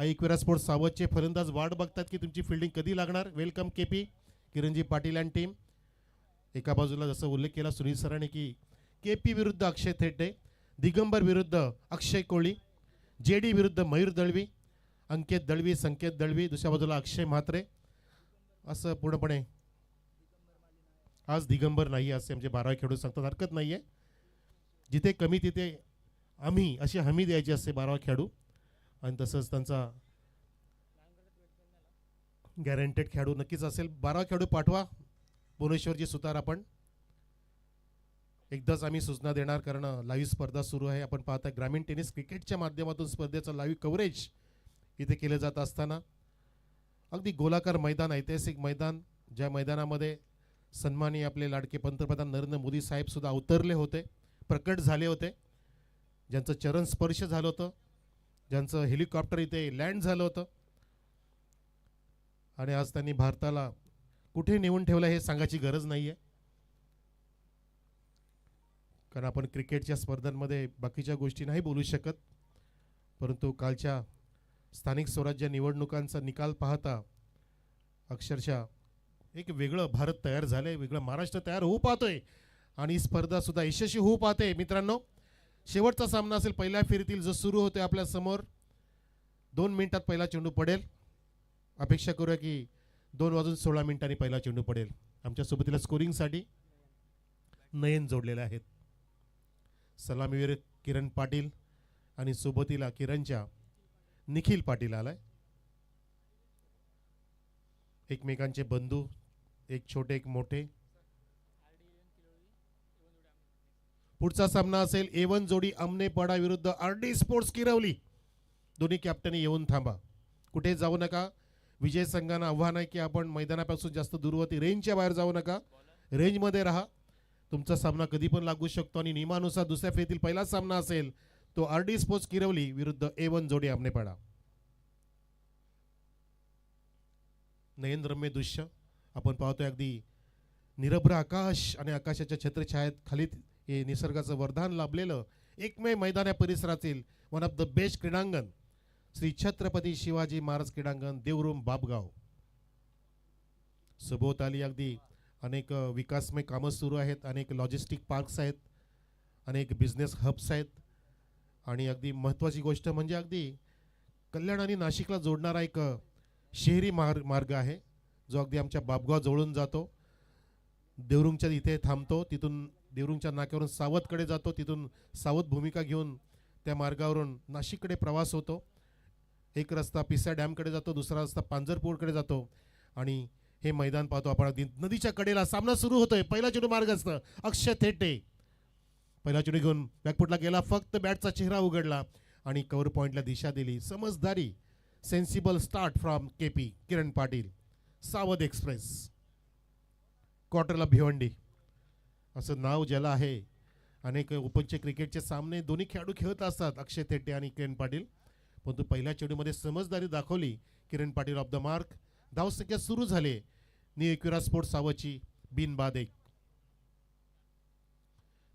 Ekvira sports सावधचे फलंदाज वाट बघतात की तुमची फिल्डिंग कधी लागणार. Welcome KP, Kiranji Patil and team. एका बाजूला जसं उल्लेख केला सुनील सरांनी की केपी विरुद्ध अक्षय थेटे, दिगंबर विरुद्ध अक्षय कोळी, जेडी विरुद्ध मयूर दळवी, अंकित दळवी, संकेत दळवी, दुसऱ्या बाजूला अक्षय म्हात्रे, असं पूर्णपणे. आज दिगंबर नाही असे म्हणजे 12 खेळून सांगतात, हरकत नाही आहे. जिथे कमी तिथे आम्ही अशी हमी द्यायची असते 12 खेळाडू, आणि तसंच त्यांचा गॅरंटेड खेळाडू नक्कीच असेल. 12 खेळाडू पाठवा. भुवनेश्वरजी सुतार आपण एकदाच आम्ही सूचना देणार, कारण लाईव्ह स्पर्धा सुरू आहे. आपण पाहता ग्रामीण टेनिस क्रिकेटच्या माध्यमातून स्पर्धेचं लाईव्ह कव्हरेज इथे केलं जात असताना अगदी गोलाकार मैदान, ऐतिहासिक मैदान, ज्या मैदानामध्ये सन्माननीय आपले लाडके पंतप्रधान नरेंद्र मोदी साहेब सुद्धा अवतरले होते, प्रकट झाले होते, ज्यांचं चरण स्पर्श झालं होतं, ज्यांचं हेलिकॉप्टर इथे लँड झालं होतं, आणि आज त्यांनी भारताला कुठे नेऊन ठेवलं हे सांगायची गरज नाही आहे. कारण आपण क्रिकेटच्या स्पर्धांमध्ये बाकीच्या गोष्टी नाही बोलू शकत, परंतु कालच्या स्थानिक स्वराज्य निवडणुकांचा निकाल पाहता अक्षरशः एक वेगळं भारत तयार झालंय, वेगळं महाराष्ट्र तयार होऊ पाहतोय, आणि स्पर्धा सुद्धा यशस्वी होऊ पाहते. मित्रांनो, शेवटचा सामना असेल पहिल्या फेरीतील जो सुरू होतोय आपल्या समोर. 2 मिनिटात पहिला चेंडू पडेल. अपेक्षा करूया की 2:16 पहिला चेंडू पडेल. आमच्या सोबतीला स्कोरिंगसाठी नयन जोडलेले आहेत. सलामीवीर किरण पाटील आणि सोबतीला किरणच्या निखिल पाटील आलाय. एकमेकांचे बंधू, एक छोटे एक मोठे. पुढचा सामना असेल A1 जोडी अमनेपाडा विरुद्ध RD स्पोर्ट्स किरवली. दोन्ही कॅप्टन येऊन थांबा, कुठे जाऊ नका. विजय संघांना आव्हान आहे की आपण मैदानापासून जास्त दूरवरती रेंजच्या बाहेर जाऊ नका, रेंजमध्ये राहा. तुमचा सामना कधी पण लागू शकतो, आणि नियमानुसार दुसऱ्या फेरीतील पहिला सामना असेल तो RD स्पोर्ट्स किरवली विरुद्ध A1 जोडी अमनेपाडा. नयनरम्य दृश्य आपण पाहतोय, अगदी निरभ्र आकाश आणि आकाशाच्या छत्रछायेत खाली हे निसर्गाचं वरदान लाभलेलं एकमेव मैदान या परिसरातील वन ऑफ द बेस्ट क्रीडांगण श्री छत्रपती शिवाजी महाराज क्रीडांगण, देवरूम, बापगाव. सभोवताली अगदी अनेक विकासमय कामं सुरू आहेत, अनेक लॉजिस्टिक पार्क्स आहेत, अनेक बिझनेस हब्स आहेत, आणि अगदी महत्त्वाची गोष्ट म्हणजे अगदी कल्याण आणि नाशिकला जोडणारा एक शहरी मार्ग आहे, जो अगदी आमच्या बापगाव जवळून जातो, देवरुंगच्या इथे थांबतो, तिथून देवरुंगच्या नाक्यावरून सावधकडे जातो, तिथून सावध भूमिका घेऊन त्या मार्गावरून नाशिककडे प्रवास होतो. एक रस्ता पिसा डॅमकडे जातो, दुसरा रस्ता पांजरपूरकडे जातो, आणि हे मैदान पाहतो आपण अगदी नदीच्या कडेला. सामना सुरू होतोय. पहिला चेंडू मार्गस्थ अक्षय थेटे पहिला चेंडू घेऊन बॅकफुटला गेला, फक्त बॅटचा चेहरा उघडला आणि कव्हर पॉइंटला दिशा दिली. समजदारी, sensible start from KP Kiran Patil. सावध एक्सप्रेस, क्वार्टरला भिवंडी असं नाव ज्याला आहे. अनेक ओपनचे क्रिकेटचे सामने दोन्ही खेळाडू खेळत असतात, अक्षय थेटे आणि किरण पाटील, परंतु पहिल्या चेंडूमध्ये समजदारी दाखवली Kiran Patil. Off the mark. धावसंख्या सुरू झाले. एकविरा स्पोर्ट्स सावधची बिनबाद 1.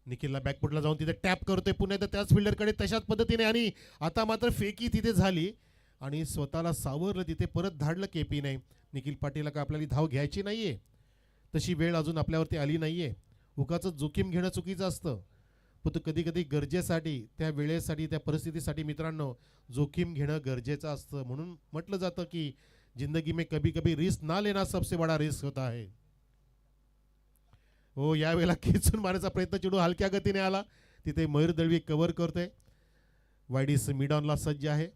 निखिलला बॅकफुटला जाऊन तिथे टॅप करतोय पुन्हा एकदा त्याच फिल्डरकडे तशाच पद्धतीने, आणि आता मात्र फेकी तिथे झाली आणि स्वतःला सावरलं, तिथे परत धाडलं केपीने. निखिल पाटीलला का आपल्याला धाव घ्यायची नाहीये, तशी वेळ अजून आपल्यावरती आली नाहीये. उगाच जोखीम घेणं चुकीचं असतं, पण कधी कधी गरजेसाठी, त्या वेळेसाठी, त्या परिस्थितीसाठी मित्रांनो जोखीम घेणं गरजेचं असतं. म्हणून म्हटलं जातं की जिंदगी में कभी कभी रिस्क ना लेना सबसे बड़ा रिस्क होता है. हो, यावेळेला खेचून मारण्याचा प्रयत्न, चेंडू हलक्या गतीने आला, तिथे मयूर दळवी कव्हर करतोय. वायडीस मिडॉनला सज्ज आहे.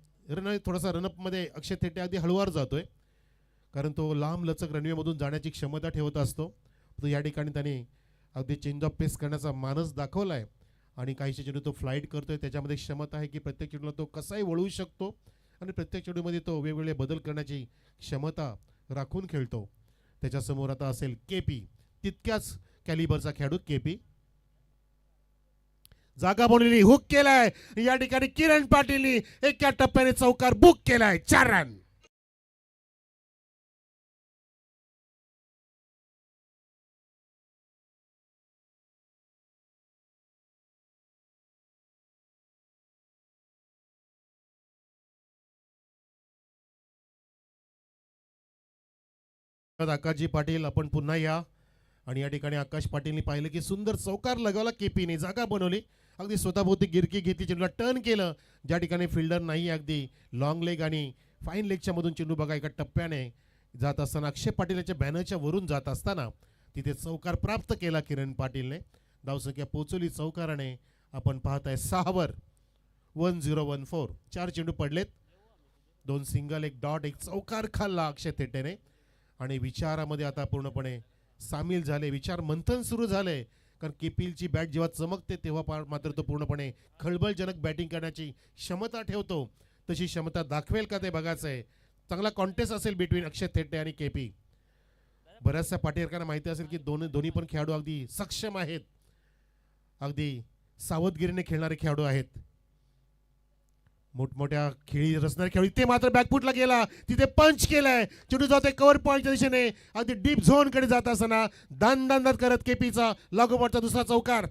थोडासा रनअपमध्ये अक्षय थेटे अगदी हळूवार जातोय, कारण तो लांब लचक रनवेमधून जाण्याची क्षमता ठेवत असतो. तो या ठिकाणी त्याने अगदी चेंज ऑफ पेस करण्याचा मानस दाखवला आहे, आणि काहीशे चेंडू तो फ्लाईट करतोय. त्याच्यामध्ये क्षमता आहे की प्रत्येक चेंडूला तो कसाही वळवू शकतो, आणि प्रत्येक चेंडूमध्ये तो वेगवेगळे बदल करण्याची क्षमता राखून खेळतो. त्याच्यासमोर आता असेल केपी, तितक्याच कॅलिबरचा खेळाडू केपी. जागा बनवलेली, हुक केलाय या ठिकाणी किरण पाटीलनी एका टप्प्याने चौकार बुक केलाय. 4 रन. आकाशजी पाटील आपण पुन्हा या. आणि या ठिकाणी आकाश पाटीलनी पाहिलं की सुंदर चौकार लगावला, केपीने जागा बनवली, अगदी स्वतःभोवती गिरकी घेतली, चेंडूला टर्न केलं. ज्या ठिकाणी फिल्डर नाही, अगदी लॉंग लेग आणि फाईन लेगच्या मधून चेंडू बघा एका टप्प्याने जात असताना अक्षय पाटीलच्या बॅनरच्या वरून जात असताना तिथे चौकार प्राप्त केला किरण पाटीलने. धावसंख्या पोचवली चौकाराने. आपण पाहताय 6 वर 1014. 4 चेंडू पडलेत, 2 सिंगल, 1 डॉट, 1 चौकार खाल्ला अक्षय थेटेने. आणि विचारामध्ये आता पूर्णपणे सामील झाले, विचार मंथन सुरू झाले. कारण केपीलची बॅट जेव्हा चमकते तेव्हा मात्र तो पूर्णपणे खळबळजनक बॅटिंग करण्याची क्षमता ठेवतो. तशी क्षमता दाखवेल का ते बघायचं आहे. चांगला कॉन्टेस्ट असेल बिटवीन अक्षय थेटे आणि केपी. बऱ्याचशा पाटीलकांना माहिती असेल की दोन्ही पण खेळाडू अगदी सक्षम आहेत, अगदी सावधगिरीने खेळणारे खेळाडू आहेत. मोठमोठ्या खेळी रचणारे खेळाडू. ते मात्र बॅकफुटला गेला, तिथे पंच केलाय, चेंडू जातोय कव्हर पॉईंटच्या दिशेने, अगदी डीप झोन कडे जात असताना दान करत केपीचा लागोपाठचा दुसरा चौकार.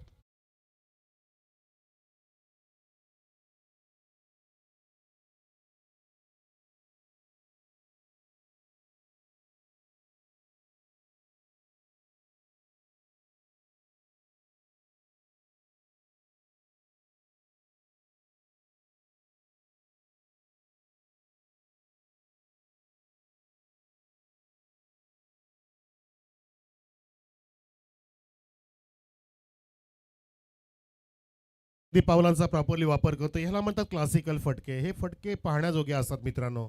पावलांचा प्रॉपरली वापर करतो. ह्याला म्हणतात क्लासिकल फटके. हे फटके पाहण्याजोगे असतात मित्रांनो.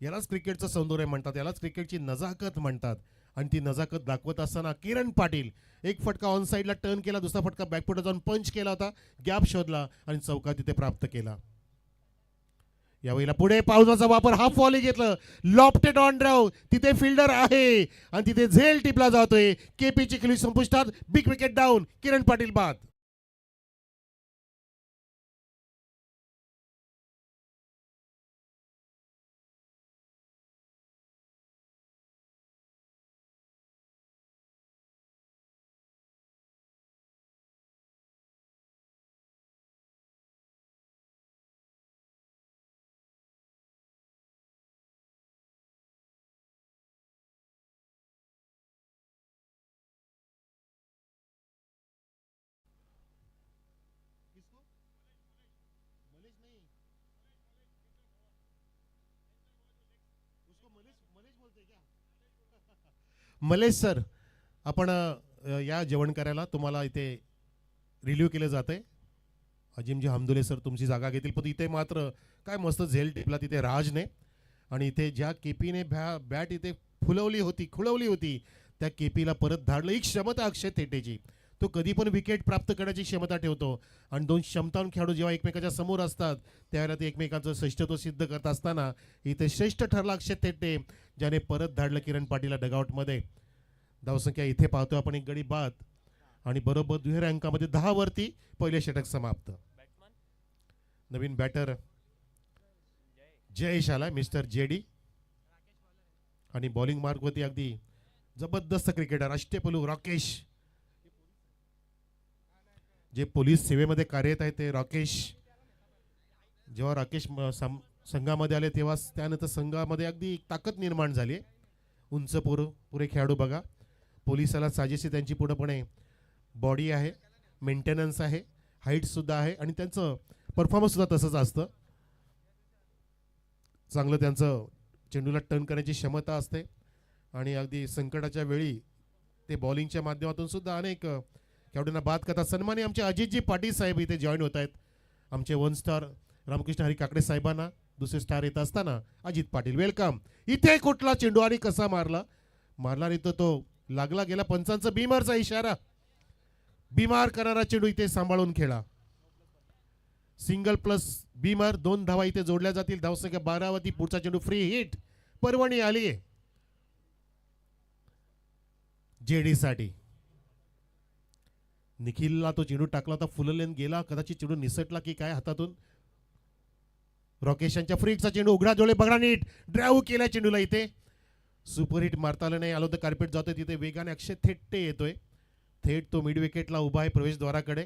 यालाच क्रिकेटचं सौंदर्य म्हणतात, यालाच क्रिकेटची नजाकत म्हणतात. आणि ती नजाकत दाखवत असताना किरण पाटील एक फटका ऑन साईडला टर्न केला, दुसरा फटका बॅकफुटला जाऊन पंच केला होता, गॅप शोधला आणि चौका तिथे प्राप्त केला. यावेळेला पुढे पावलाचा वापर, हाफ वॉली घेतलं, लॉफ्टेड ऑन ड्राव, तिथे फिल्डर आहे आणि तिथे झेल टिपला जातोय. केपीची खेळी संपुष्टात, big wicket down, Kiran Patil बाद. मलेश सर, आपण या जेवण करायला. तुम्हाला इथे रिलीव केलं जाते. अजिमजी हमदुले सर तुमची जागा घेतील. पण इथे मात्र काय मस्त झेल टिपला तिथे राजने. आणि इथे ज्या केपीने बॅट इथे खुळवली होती त्या केपीला परत धाडलं. ही क्षमता अक्षय थेटेची. तो कधी पण विकेट प्राप्त करण्याची क्षमता ठेवतो. आणि 2 क्षमतावान खेळाडू जेव्हा एकमेकाच्या समोर असतात त्यावेळेला ते एकमेकांचं श्रेष्ठत्व सिद्ध करत असताना इथे श्रेष्ठ ठरला अक्षय थेटे, ज्याने परत धाडलं किरण पाटीलला डगआउटमध्ये. धावसंख्या इथे पाहतोय आपण 1 गडी बाद. आणि बरोबर दुहेरी अंकामध्ये 10 वरती पहिले षटक समाप्त. नवीन बॅटर जयेश आलाय, मिस्टर जेडी. आणि बॉलिंग मार्कवरती अगदी जबरदस्त क्रिकेटर अष्टपैलू राकेश, जे पोलीस सेवेमध्ये कार्यरत आहे ते राकेश. जेव्हा राकेश संघामध्ये आले तेव्हा त्यानंतर संघामध्ये अगदी ताकद निर्माण झाली. उंच पुरे खेळाडू बघा. पोलिसाला साजेशी त्यांची पूर्णपणे बॉडी आहे, मेंटेनन्स आहे, हाईट सुद्धा आहे आणि त्यांचं परफॉर्मन्स सुद्धा तसंच असतं. चांगलं त्यांचं चेंडूला टर्न करण्याची क्षमता असते. आणि अगदी संकटाच्या वेळी ते बॉलिंगच्या माध्यमातून सुद्धा अनेक खेळाडूंना बाद करतात. सन्माननीय आमचे अजितजी पाटील साहेब इथे जॉईन होत आहेत. आमचे 1 स्टार रामकृष्ण हरी काकडे साहेबांना 2 स्टार येत असताना अजित पाटील वेलकम. इथे कुठला चेंडू आणि कसा मारला नाही तर तो लागला गेला. पंचांचा बीमारचा इशारा. बीमार करणारा चेंडू इथे सांभाळून खेळा. सिंगल प्लस बीमार 2 धावा इथे जोडल्या जातील. धावसंख्या 12 वरती. पुढचा चेंडू फ्री हिट परवणी आली आहे जेडी साठी. निखिलला तो चेंडू टाकला होता, फुललेन गेला, कदाचित चेंडू निसटला की काय हातातून. रॉकेशांच्या फ्रीकचा चेंडू उघडा डोळे बघा नीट, ड्राईव्ह केला चेंडूला. इथे सुपरहिट मारता आलं नाही. आलो तर कार्पेट जातोय तिथे वेगाने अक्षय थेटे येतोय. थेट तो मिड विकेटला उभा आहे प्रवेशद्वाराकडे.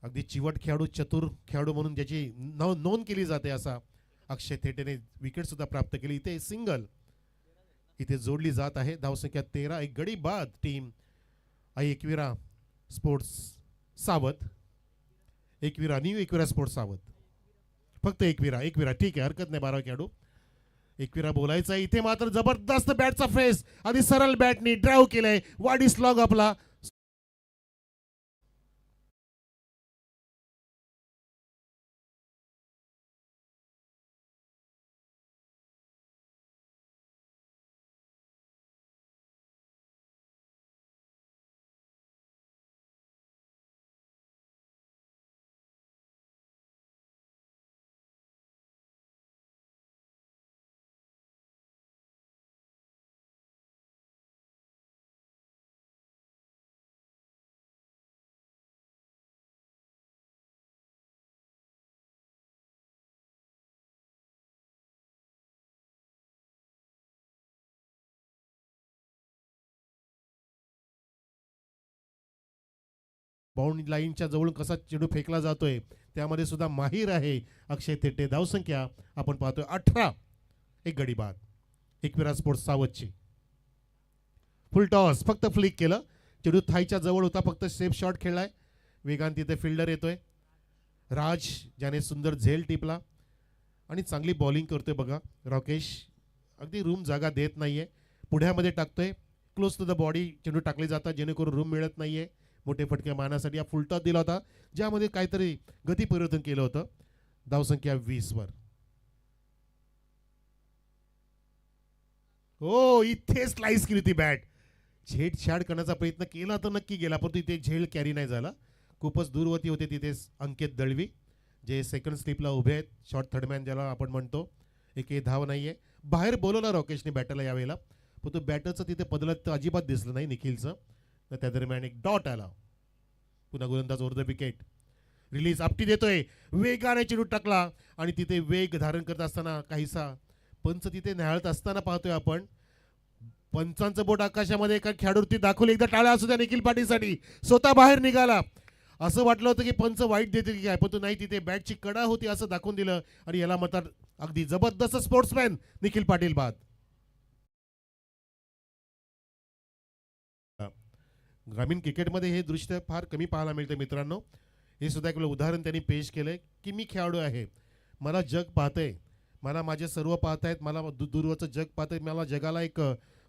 अगदी चिवट खेळाडू, चतुर खेळाडू म्हणून ज्याची नोंद केली जाते असा अक्षय थेटेने विकेट सुद्धा प्राप्त केली. इथे सिंगल. इथे जोडली जात आहे. धावसंख्या 13. एक गडी बाद टीम एकविरा स्पोर्ट्स सावध. एकविरा न्यू एकविरा स्पोर्ट्स सावध. फक्त एकविरा एकविरा ठीक आहे, हरकत नाही. 12 खेळाडू एकविरा बोलायचा. इथे मात्र जबरदस्त बॅटचा फेस आणि सरळ बॅटनी ड्राईव्ह केलंय. वाडी स्लॉग आपला. बाउंड लाईनच्या जवळून कसा चेंडू फेकला जातोय त्यामध्ये सुद्धा माहीर आहे अक्षय तेटे. धावसंख्या आपण पाहतोय 18. एक गडी बाद. एकविरा स्पोर्ट्स सावधची. फुल टॉस फक्त फ्लिक केलं. चेंडू थाईच्या जवळ होता, फक्त सेफ शॉट खेळलाय. वेगान तिथे फिल्डर येतोय राज, ज्याने सुंदर झेल टिपला आणि चांगली बॉलिंग करतोय बघा. राकेश अगदी रूम जागा देत नाहीये, पुढ्यामध्ये टाकतोय. क्लोज टू द बॉडी चेंडू टाकले जातात जेणेकरून रूम मिळत नाहीये मोठे फटके मारण्यासाठी. हा फुलटॉस दिला होता ज्यामध्ये काहीतरी गती परिवर्तन केलं होतं. धावसंख्या 20 वर. हो, इथे स्लाइस केली होती बॅट. छेडछाड करण्याचा प्रयत्न केला तर नक्की गेला, परंतु इथे झेल कॅरी नाही झाला. खूपच दूरवरती होते तिथे अंकित दळवी, जे सेकंड स्लिपला उभे आहेत. शॉर्ट थर्डमॅन ज्याला आपण म्हणतो. एकही धाव नाहीये. बाहेर बोलवला राकेशने बॅटरला यावेळेला, पण तो बॅटरचं तिथे बदलत तर अजिबात दिसलं नाही निखिलचं. तर त्या दरम्यान एक डॉट आला. पुन्हा गोलंदाज ओव्हर द विकेट. रिलीज आपटी देतोय, वेगाने चेंडू टाकला आणि तिथे वेग धारण करत असताना काहीसा पंच तिथे न्याहाळत असताना पाहतोय आपण. पंचांचं बोट आकाशामध्ये एका खेळाडूवरती दाखवले. एकदा टाळ्या असू द्या निखिल पाटीलसाठी. स्वतः बाहेर निघाला. असं वाटलं होतं की पंच वाईट देते की काय, पण तो नाही, तिथे बॅटची कडा होती असं दाखवून दिलं आणि याला म्हणतात अगदी जबरदस्त स्पोर्ट्समॅन निखिल पाटील बाद. ग्रामीण क्रिकेटमध्ये हे दृश्य फार कमी पाहायला मिळतं मित्रांनो. हे सुद्धा एक उदाहरण त्यांनी पेश केलंय की मी खेळाडू आहे, मला जग पाहतंय, मला माझे सर्व पाहतायत, मला दूरवरचं जग पाहतंय, मला जगाला एक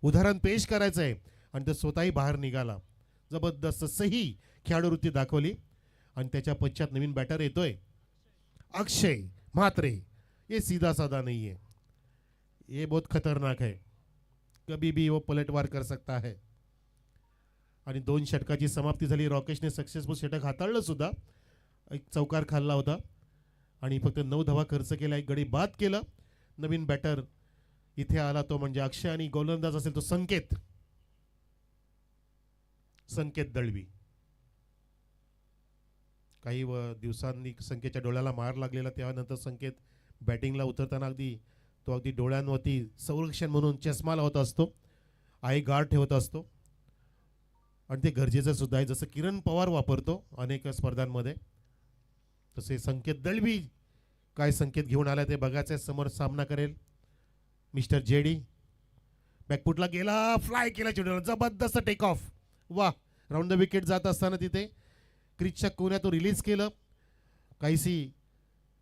उदाहरण पेश करायचं आहे आणि तो स्वतःही बाहेर निघाला. जबरदस्त सही खेळाडूवृत्ती दाखवली आणि त्याच्या पश्चात नवीन बॅटर येतोय अक्षय म्हात्रे. ये सीधा साधा नहीं है, ये बहुत खतरनाक है, कभी भी वो पलटवार कर सकता है. आणि 2 षटकाची समाप्ती झाली. राकेशने सक्सेसफुल षटक हाताळलं सुद्धा. एक चौकार खाल्ला होता आणि फक्त 9 धावा खर्च केला. एक गडी बाद केलं. नवीन बॅटर इथे आला तो म्हणजे अक्षय आणि गोलंदाज असेल तो संकेत दळवी. काही दिवसांनी संकेतच्या डोळ्याला मार लागलेला, त्यानंतर संकेत बॅटिंगला उतरताना अगदी डोळ्यांवरती संरक्षण म्हणून चष्मा लावत असतो, आय गार्ड ठेवत असतो आणि ते गरजेचं सुद्धा आहे. जसं किरण पवार वापरतो अनेक स्पर्धांमध्ये, तसे संकेत दळवी काय संकेत घेऊन आला ते बघायचं. समोर सामना करेल मिस्टर जेडी. बॅकफुटला गेला, फ्लाय केला चेंडूला, जबरदस्त टेक ऑफ. वा, राऊंड द विकेट जात असताना तिथे क्रिचच्या कोण्यात तो रिलीज केलं. काहीशी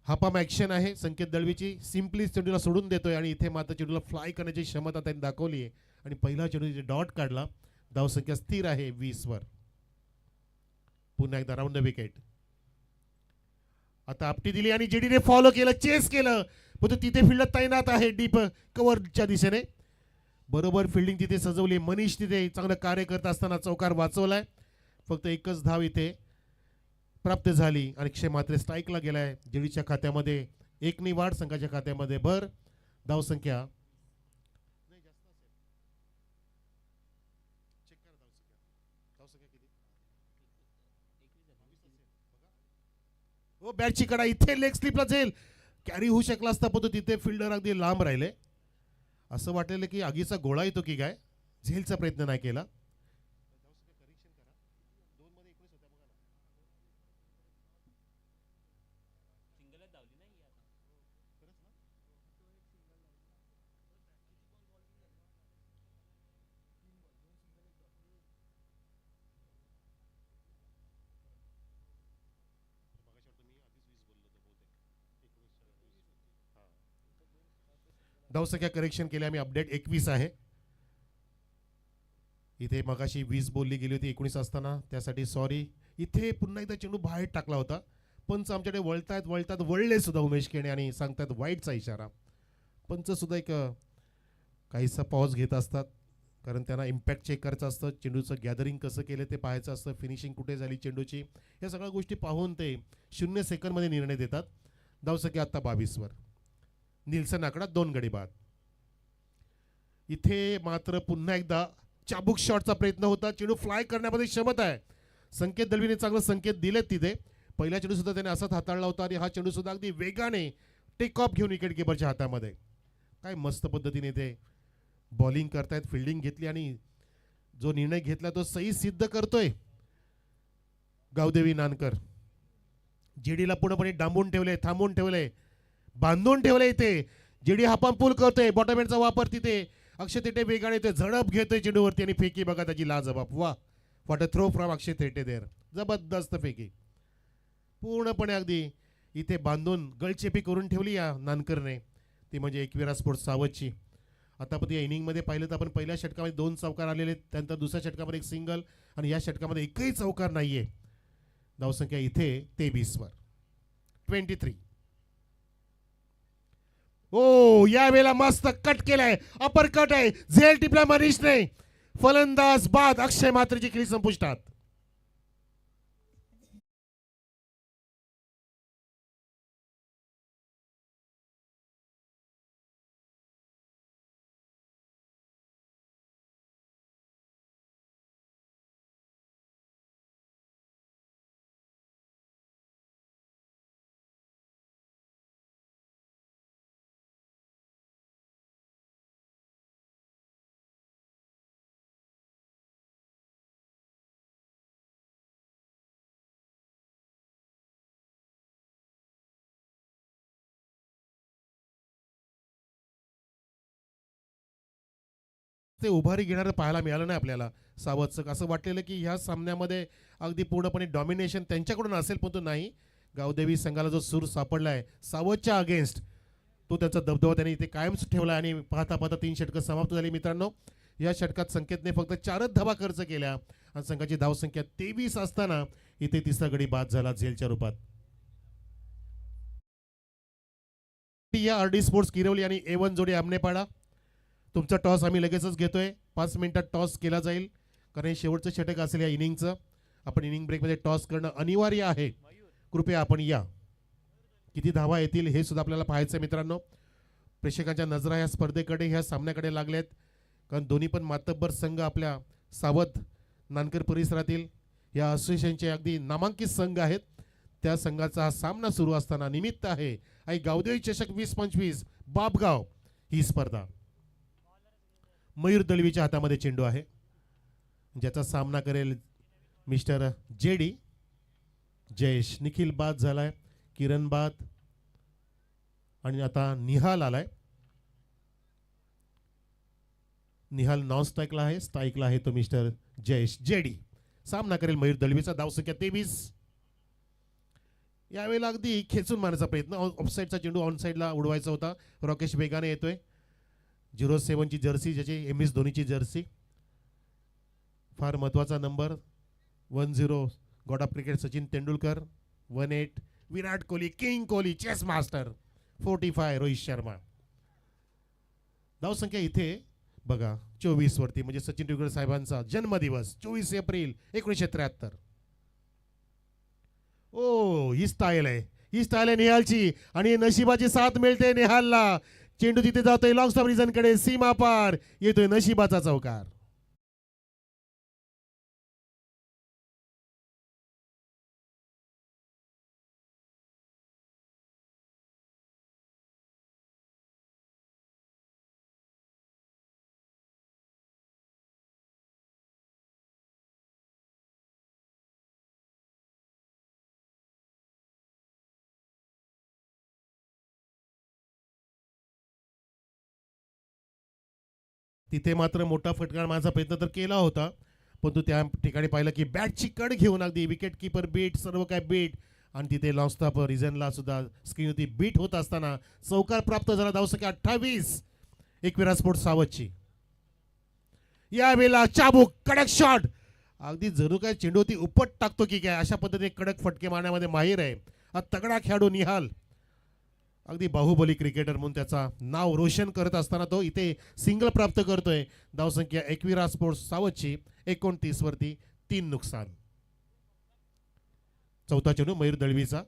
हापाम ॲक्शन आहे संकेत दळवीची. सिम्पली चेंडूला सोडून देतोय आणि इथे मात्र चेंडूला फ्लाय करण्याची क्षमता त्यांनी दाखवली आहे आणि पहिला चेंडू डॉट काढला. धावसंख्या स्थिर आहे 20 वर. पुन्हा एकदा राऊंड द विकेट. आता आपटी दिली आणि जेडीने फॉलो केलं, चेस केलं, पण तो तिथे फिल्डर तैनात आहे डीप कव्हरच्या दिशेने. बरोबर फिल्डिंग तिथे सजवली. मनीष तिथे चांगलं कार्य करत असताना चौकार वाचवलाय. फक्त एकच धाव इथे प्राप्त झाली आणि अक्षय मात्र स्ट्राईकला गेलाय. जेडीच्या खात्यामध्ये 1 ने वाढ, संघाच्या खात्यामध्ये भर. धावसंख्या बॅटची कडा इथे लेग स्लिपला जाईल, कॅरी होऊ शकला असता, पण तो तिथे फिल्डर अगदी लांब राहिले. असं वाटलेलं की आगीचा गोळा येतो की काय, झेलचा प्रयत्न नाही केला. धावसंख्या करेक्शन केली आम्ही, अपडेट 21 आहे. इथे मगाशी 20 बोलली गेली होती 19 असताना, त्यासाठी सॉरी. इथे पुन्हा एकदा चेंडू बाहेर टाकला होता. पंच आमच्याकडे वळतात वळले सुद्धा उमेश केणे आणि सांगतात वाईटचा इशारा. पंच सुद्धा एक काहीसा पॉज घेत असतात, कारण त्यांना इम्पॅक्ट चेक करायचं असतं, चेंडूचं गॅदरिंग कसं केलं ते पाहायचं असतं, फिनिशिंग कुठे झाली चेंडूची, या सगळ्या गोष्टी पाहून ते 0 सेकंडमध्ये निर्णय देतात. धावसंख्या आत्ता 22वर. निल्सन आकडा 2 गडी बाद. इथे मात्र पुन्हा एकदा चाबूक शॉटचा प्रयत्न होता. चेंडू फ्लाय करण्यामध्ये क्षमता आहे. संकेत दळवीने चांगले संकेत दिलेत तिथे. पहिला चेंडू सुद्धा त्याने असाच हाताळला होता आणि हा चेंडू सुद्धा अगदी वेगाने टेक ऑफ घेऊन विकेट किपरच्या हातामध्ये. काय मस्त पद्धतीने ते बॉलिंग करतायत, फिल्डिंग घेतली आणि जो निर्णय घेतला तो सही सिद्ध करतोय गावदेवी नानकर. जेडीला पूर्णपणे डांबून ठेवले, थांबून ठेवले, बांधून ठेवले. इथे जेडी हापाम पूल करतोय, बॉटम एंडचा वापर. तिथे अक्षय तेटे वेगाने ते झडप घेतोय चेंडूवरती आणि फेकी बघा त्याची लाजबाब. वा, व्हॉट अ थ्रो फ्रॉम अक्षय तेटे देर. जबरदस्त फेकी, पूर्णपणे अगदी इथे बांधून गळचेपी करून ठेवली या नानकरने, ती म्हणजे एकविरा स्पोर्ट्स सावधची. आता पण या इनिंगमध्ये पाहिलं तर आपण पहिल्या षटकामध्ये 2 चौकार आलेले, त्यानंतर दुसऱ्या षटकामध्ये 1 सिंगल आणि या षटकामध्ये एकही चौकार नाहीये. धावसंख्या इथे 23वर. 23. ओ, यावेळेला मस्त कट केलाय, अपर कट आहे, झेल टिपला मनीषने. फलंदाज बाद. अक्षय मात्रेची खेळी संपुष्टात. ते उभारी घेणारं पाहायला मिळालं नाही आपल्याला सावधचं. असं वाटलेलं की ह्या सामन्यामध्ये अगदी पूर्णपणे डॉमिनेशन त्यांच्याकडून असेल, पण तो नाही. गावदेवी संघाला जो सूर सापडलाय सावधच्या अगेन्स्ट, तो त्याचा दबदबा त्याने इथे कायमच ठेवला आणि पाहता पाहता 3 षटकं समाप्त झाली. मित्रांनो, या षटकात संकेतने फक्त 4च धावा खर्च केल्या आणि संघाची धावसंख्या 23 असताना इथे तिसरा गडी बाद झाला झेलच्या रूपात. या आरडी स्पोर्ट्स किरवली आणि A1 जोडी आमनेपाडा. तुमचा टॉस आम्ही लगेचच घेतोय. 5 मिनिटात टॉस केला जाईल, कारण हे शेवटचं षटक असेल या इनिंगचं. आपण इनिंग ब्रेकमध्ये टॉस करणं अनिवार्य आहे. कृपया आपण या. किती धावा येतील हे सुद्धा आपल्याला पाहायचं आहे मित्रांनो. प्रेक्षकांच्या नजरा या स्पर्धेकडे, ह्या सामन्याकडे लागल्यात, कारण दोन्ही पण मातब्बर संघ आपल्या सावध नानकर परिसरातील या असोसिएशनचे अगदी नामांकित संघ आहेत. त्या संघाचा हा सामना सुरू असताना निमित्त आहे आई गावदेवी चषक 2025 बापगाव ही स्पर्धा. मयूर दळवीच्या हातामध्ये चेंडू आहे, ज्याचा सामना करेल मिस्टर जेडी जयेश. निखिल बाद झालाय, किरण बाद आणि आता निहाल आलाय. निहाल नॉन स्ट्राईकला आहे, स्ट्राईकला आहे तो मिस्टर जयेश. जेडी सामना करेल मयूर दळवीचा. धावसंख्या 23. यावेळेला अगदी खेचून मारण्याचा प्रयत्न, ऑफसाईडचा चेंडू ऑनसाईडला उडवायचा होता. राकेश बेगाने येतोय. 07ची जर्सी, ज्याची MS धोनीची जर्सी, फार महत्वाचा नंबर. 10 god of cricket Sachin Tendulkar. 18 Virat Kohli, king Kohli, chase master. 45 Rohit Sharma. धावसंख्या इथे बघा 24 वरती, म्हणजे सचिन तेंडुलकर साहेबांचा जन्मदिवस 24 एप्रिल 1973. ओ, ही स्टाईल आहे, ही स्टाईल आहे निहालची आणि नशिबाची साथ मिळते निहालला. चेंडू तिथे जातोय लॉंग स्टॉप रिझनकडे, सीमा पार येतोय नशिबाचा चौकार. तिथे मात्र मोठा फटका मारण्याचा प्रयत्न तर केला होता, पण तो त्या ठिकाणी पाहिलं की बॅटची कड घेऊन अगदी विकेट किपर बीट, सर्व काय बीट, आणि तिथे लॉंगस्टॉप रिझनला सुद्धा स्क्रीनवरती बीट होत असताना चौकार प्राप्त झाला. धावसंख्या 28. एकविरा स्पोर्ट्स सावतची. यावेळेला चाबूक कडक शॉट, अगदी जणू काय चेंडू ती उपट टाकतो की काय अशा पद्धतीने कडक फटके मारण्यामध्ये माहीर आहे हा तगडा खेळाडू निहाल. अगदी बाहुबली क्रिकेटर म्हणून त्याचा नाव रोशन करत असताना तो इथे सिंगल प्राप्त करतोय. धावसंख्या एकविरा स्पोर्ट्स सावतची 29 वरती 3 नुकसान. चौथा चेंडू मयूर दळवीचा.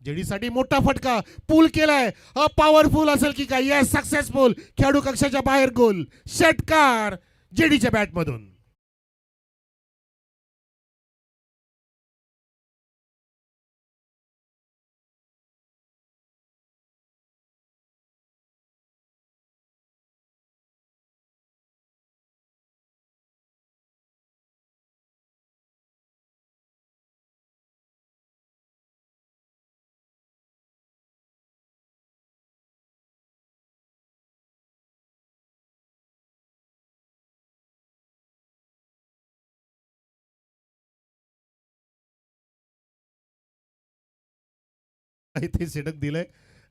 जेडीसाठी मोठा फटका, पूल केलाय हा पॉवरफुल असेल की काय. Yes, successful. खेळाडू कक्षाच्या बाहेर गोल. षटकार जेडीच्या बॅटमधून. इथे षटक दिलंय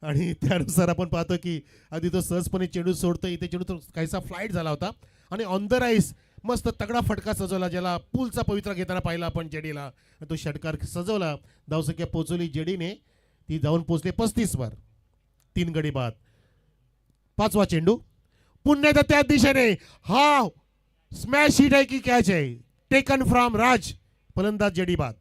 आणि त्यानुसार आपण पाहतो की आधी तो सहजपणे चेंडू सोडतो. इथे चेंडू तो काहीसा फ्लाईट झाला होता आणि ऑन द राईस मस्त तगडा फटका सजवला, ज्याला पूलचा पवित्रा घेताना पाहिला आपण जेडीला. तो षटकार सजवला. धावसंख्या पोहोचवली जेडीने, ती जाऊन पोहोचले 35 वर. 3 गडी बाद. पाचवा चेंडू पुन्हा एकदा त्याच दिशेने. हा स्मॅश हिट आहे की कॅच आहे. टेकन फ्रॉम राज. फलंदाज जेडी बाद.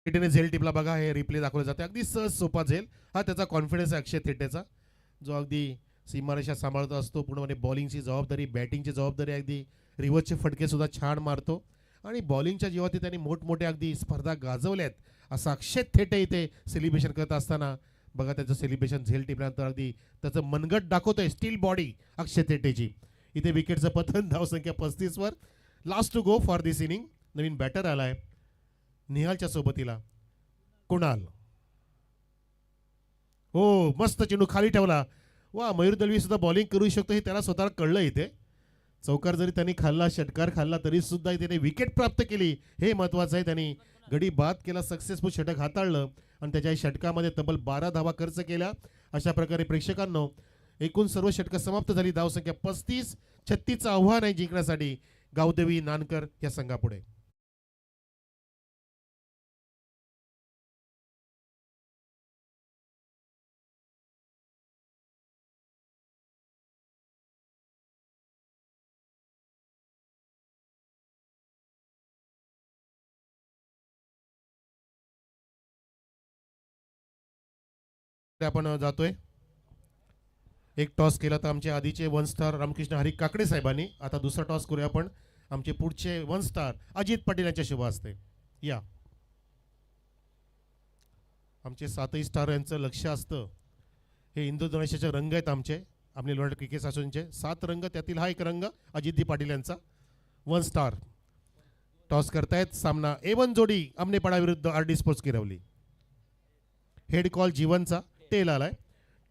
झेल टिपला बघा, हे रिप्ले दाखवलं जाते. अगदी सहज सोपा झेल. हा त्याचा कॉन्फिडन्स आहे अक्षय थेटेचा, जो अगदी सीमारेषा सांभाळत असतो. पूर्णपणे बॉलिंगची जबाबदारी, बॅटिंगची जबाबदारी, अगदी रिव्हर्सचे फटके सुद्धा छान मारतो. आणि बॉलिंगच्या जेव्हा त्यांनी मोठमोठे अगदी स्पर्धा गाजवल्यात, असं अक्षय थेटे इथे सेलिब्रेशन करत असताना बघा त्याचं सेलिब्रेशन झेल टिपल्यानंतर अगदी त्याचं मनगट दाखवतोय. स्टील बॉडी अक्षय थेटेची. इथे विकेटचं पतन. धावसंख्या 35 वर. Last to go for this inning. नवीन बॅटर आलाय निहालच्या सोबतीला, कुणाल. हो, मस्त चेंडू खाली ठेवला. वा, मयूर दळवी सुद्धा बॉलिंग करू शकतो हे त्याला स्वतःला कळलं. इथे चौकार जरी त्यांनी खाल्ला, षटकार खाल्ला, तरी सुद्धा त्याने विकेट प्राप्त केली, हे महत्वाचं आहे. त्यांनी गडी बाद केला, सक्सेसफुल षटक हाताळलं आणि त्याच्या षटकामध्ये तब्बल 12 धावा खर्च केल्या. अशा प्रकारे प्रेक्षकांनो एकूण सर्व षटकं समाप्त झाली. धावसंख्या 35-36चं आव्हान आहे जिंकण्यासाठी गावदेवी नानकर या संघापुढे. आपण जातोय. एक टॉस केला तर आमचे आधीचे 1 स्टार रामकृष्ण हरी काकडे साहेबांनी. आता दुसरा टॉस करूया आपण. आमचे पुढचे 1 स्टार अजित पाटील यांच्या शुभ हस्ते. या आमचे 7ही स्टार यांचं लक्ष असतं. हे इंद्रधनुष्याचे रंग आहेत आमचे, आपले लोणार क्रिकेट असोसिएशनचे 7 रंग, त्यातील हा एक रंग अजित पाटील यांचा. 1 स्टार टॉस करतायत. सामना A1 जोडी अमनेपाडा विरुद्ध RD sports किरवली. Head call जीवनचा. Tail आलाय.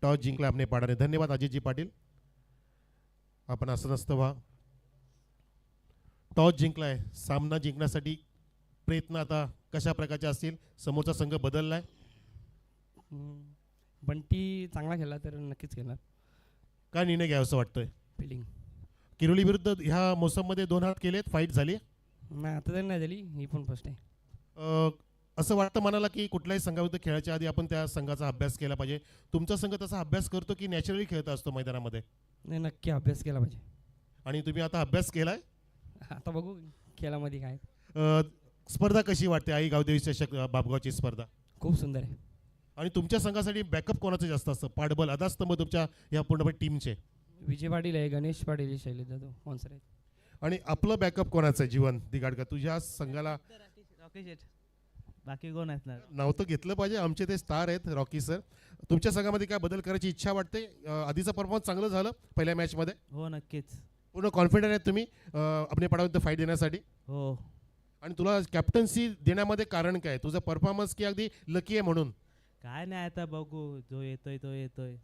टॉस जिंकला अमनेपाडाने. धन्यवाद अजितजी पाटील. आपण असं नसतं व्हा. टॉस जिंकलाय. सामना जिंकण्यासाठी प्रयत्न आता कशा प्रकारचे असतील. समोरचा संघ बदललाय. बंटी चांगला खेळला तर नक्कीच खेळणार. काय निर्णय घ्यावं वाटतोय. फिल्डिंग किरोली विरुद्ध ह्या मोसममध्ये 2 हात केलेत, फाईट झाली नाही, आता तरी नाही झाली, ही पण फर्स्ट आहे. असं वाटतं मनाला की कुठल्याही संघाविरुद्ध खेळायच्या आधी आपण त्या संघाचा अभ्यास केला पाहिजे. तुमचा संघ तसा अभ्यास करतो की नॅचरली खेळत असतो मैदानामध्ये. नाही, नक्की अभ्यास केला पाहिजे. आणि तुम्ही आता अभ्यास केलाय. आता बघू खेळामध्ये काय. स्पर्धा कशी वाटते आई गावदेवी चषक बापगावची स्पर्धा. खूप सुंदर आहे. आणि तुमच्या संघासाठी बॅकअप कोणाचं जास्त असतं. पाठबळ आधारस्तंभ तुमच्या या पूर्णपणे टीमचे. विजय पाटील आहे, गणेश पाटील, शैलेश जाधव, स्पॉन्सर आहे. आणि आपलं बॅकअप कोणाचं आहे. जीवन दिगाडकर तुझ्या संघाला. बाकी कोण आहेत ना. नाव तर घेतलं पाहिजे. आमचे ते स्टार आहेत रॉकी सर. तुमच्या संघामध्ये काय बदल करायची इच्छा वाटते. आधीचा परफॉर्मन्स चांगलं झालं पहिल्या मॅचमध्ये. हो, नक्कीच. पूर्ण कॉन्फिडंट आहेत तुम्ही अमनेपाडाविरुद्ध फाईट देण्यासाठी. हो. आणि तुला कॅप्टन्सी देण्यामध्ये कारण काय. तुझा परफॉर्मन्स की अगदी लकी आहे म्हणून. काय नाही आता बघू, जो येतोय तो येतोय.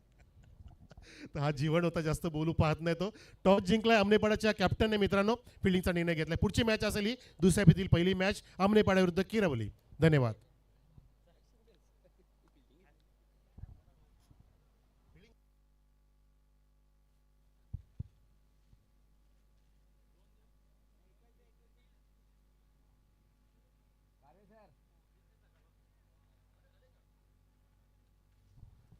तर हा जीवन होता, जास्त बोलू पाहत नाही तो. टॉस जिंकलाय आमनेपाड्याच्या कॅप्टनने मित्रांनो, फिल्डिंगचा निर्णय घेतलाय. पुढची मॅच असेल ही दुसऱ्या फेरीतील पहिली मॅच आमनेपाडा विरुद्ध किरवली. धन्यवाद.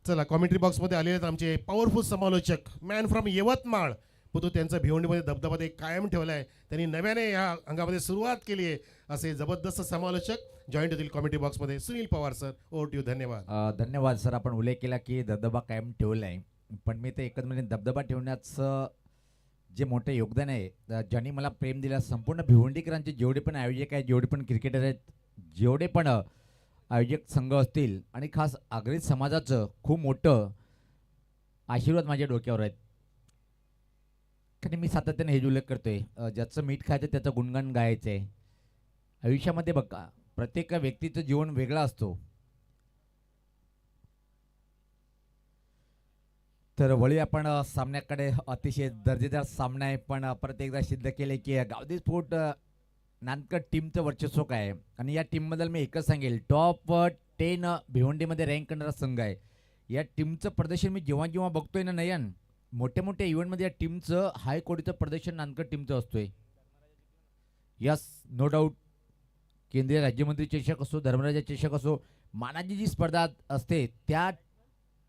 चला, कॉमेंट्री बॉक्समध्ये आलेले आहेत आमचे पॉवरफुल समालोचक मॅन फ्रॉम यवतमाळ. तो त्यांचा भिवंडीमध्ये दबदबा ते कायम ठेवला आहे. त्यांनी नव्याने या अंगामध्ये सुरुवात केली आहे. असे जबरदस्त समालोचक जॉईंट होतील कॉमेंट्री बॉक्समध्ये. Sunil Pawar sir, over to you. धन्यवाद. धन्यवाद सर. आपण उल्लेख केला की दबदबा कायम ठेवला आहे, पण मी ते एकच म्हणजे दबदबा ठेवण्याचं जे मोठं योगदान आहे, ज्यांनी मला प्रेम दिलं, संपूर्ण भिवंडीकरांचे जेवढे पण आयोजक आहेत, जेवढे पण क्रिकेटर आहेत, जेवढे पण आयोजक संघ असतील, आणि खास आगरी समाजाचं खूप मोठं आशीर्वाद माझ्या डोक्यावर आहेत. कारण मी सातत्याने हे उल्लेख करतोय, ज्याचं मीठ खायचं त्याचं गुणगान गायचं आहे. आयुष्यामध्ये बघा, प्रत्येक व्यक्तीचं जीवन वेगळं असतो. तर वळी आपण सामन्याकडे. अतिशय दर्जेदार सामना आहे, पण परत एकदा सिद्ध केले की गावदी स्पोर्ट नांदकर टीमचं वर्चस्व काय आहे. आणि या टीमबद्दल मी एकच सांगेल, टॉप 10 भिवंडीमध्ये रँक करणारा संघ आहे. या टीमचं प्रदर्शन मी जेव्हा जेव्हा बघतोय ना नयन, मोठ्या मोठ्या इव्हेंटमध्ये या टीमचं हाय क्वालिटीचं प्रदर्शन नांदकर टीमचं असतोय. Yes, no doubt. केंद्रीय राज्यमंत्री चषक असो, धर्मराजा चषक असो, मानाची जी स्पर्धा असते त्या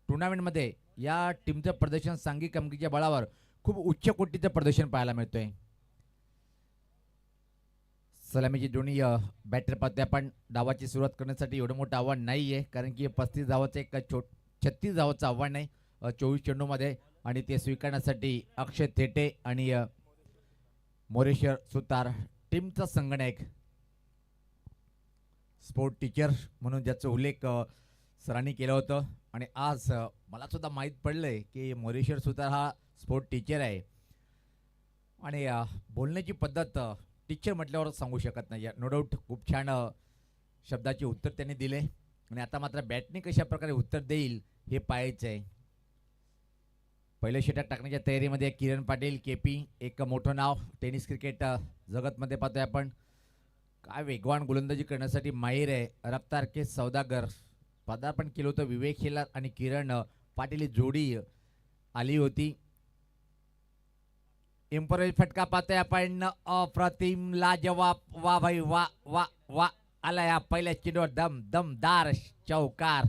टुर्नामेंटमध्ये या टीमचं प्रदर्शन सांघिक कामगिरीच्या बळावर खूप उच्च कोटीचं प्रदर्शन पाहायला मिळतंय. सलामीची दोन्ही बॅटर पाहतोय आपण. डावाची सुरुवात करण्यासाठी एवढं मोठं आव्हान नाही आहे, कारण की 35 धावाचं एक 36 धावाचं आव्हान आहे 24 चेंडूमध्ये, आणि ते स्वीकारण्यासाठी अक्षय थेटे आणि मोरेश्वर सुतार टीमचा संगणक, स्पोर्ट टीचर म्हणून ज्याचा उल्लेख सरांनी केलं होतं. आणि आज मला सुद्धा माहीत पडलंय की मोरेश्वर सुतार हा स्पोर्ट टीचर आहे. आणि बोलण्याची पद्धत टीचर म्हटल्यावर सांगू शकत नाही. नो डाऊट खूप छान शब्दाचे उत्तर त्यांनी दिले, आणि आता मात्र बॅटने कशा प्रकारे उत्तर देईल हे पाहायचं आहे. पहिलं षटक टाकण्याच्या तयारीमध्ये किरण पाटील, केपी, एक मोठं नाव टेनिस क्रिकेट जगतमध्ये पाहतोय आपण. काय वेगवान गोलंदाजी करण्यासाठी माहीर आहे. रफ्तार के सौदागर पदार्पण केलं होतं. विवेक शेलार आणि किरण पाटील ही जोडी आली होती. इम्पोरेल फटका पाहतोय आपण. अप्रतिम, लाजवाब, वा भाई वा वा वा. आला या पहिल्या चेंडूवर दमदार चौकार.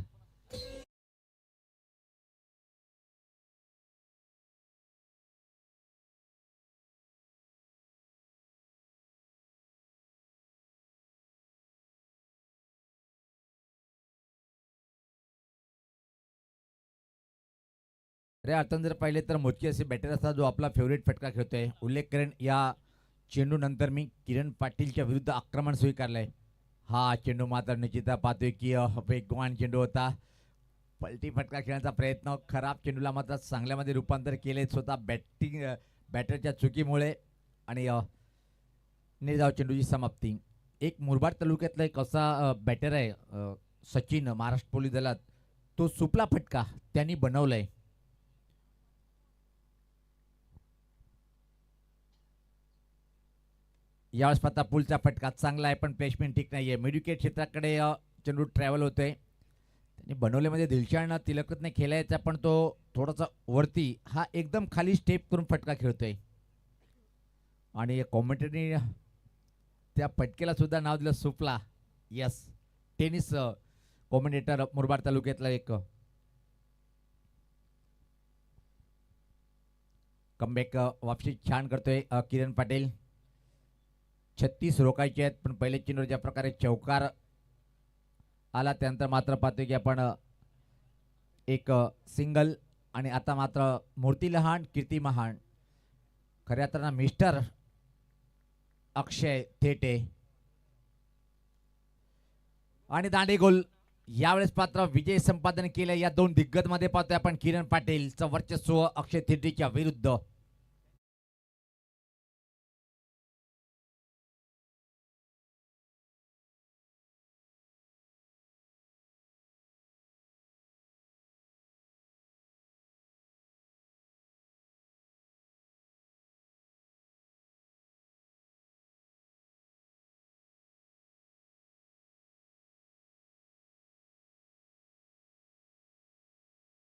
रे अर्थात जर पाहिले तर मोजके असे बॅटर असतात जो आपला फेवरेट फटका खेळतोय. उल्लेख करेन या चेंडू नंतर मी किरण पाटीलच्या विरुद्ध आक्रमण स्वीकारलंय. हा चेंडू मात्र निश्चित पाहतोय की वेगवान चेंडू होता. पलटी फटका खेळण्याचा प्रयत्न, खराब चेंडूला मात्र चांगल्यामध्ये रूपांतर केले स्वतः बॅटरच्या चुकीमुळे, आणि निर्धाव चेंडूची समाप्ती. एक मुरबाड तालुक्यातला एक असा बॅटर आहे सचिन, महाराष्ट्र पोलीस दलात, तो सुपला फटका त्यांनी बनवलाय. यावेळेस पाहता पुलचा फटका चांगला आहे, पण प्लेसमेंट ठीक नाहीये. मिडविकेट क्षेत्राकडे चेंडू ट्रॅव्हल होतोय. त्यांनी बनवल्यामध्ये दिलशान तिलकरत्ने खेळायचा, पण तो थोडासा वरती, हा एकदम खाली स्टेप करून फटका खेळतोय. आणि कॉमेंटरीने त्या फटकेला सुद्धा नाव दिलं सुपला. यस, टेनिस कॉमेंटेटर मुरबाड तालुक्यातला एक. कमबॅक वापसी छान करतोय किरण पाटील. 36 रोखायचे आहेत, पण पहिले चेंडूवर ज्या प्रकारे चौकार आला त्यानंतर मात्र पाहतोय की आपण एक सिंगल. आणि आता मात्र मूर्ती लहान कीर्ती महान, खऱ्या अर्थानं मिस्टर अक्षय थेटे, आणि दांडे गोल. यावेळेस पात्र विजय संपादन केलं या दोन दिग्गज मध्ये पाहतोय आपण किरण पाटीलचं वर्चस्व अक्षय थेटेच्या विरुद्ध.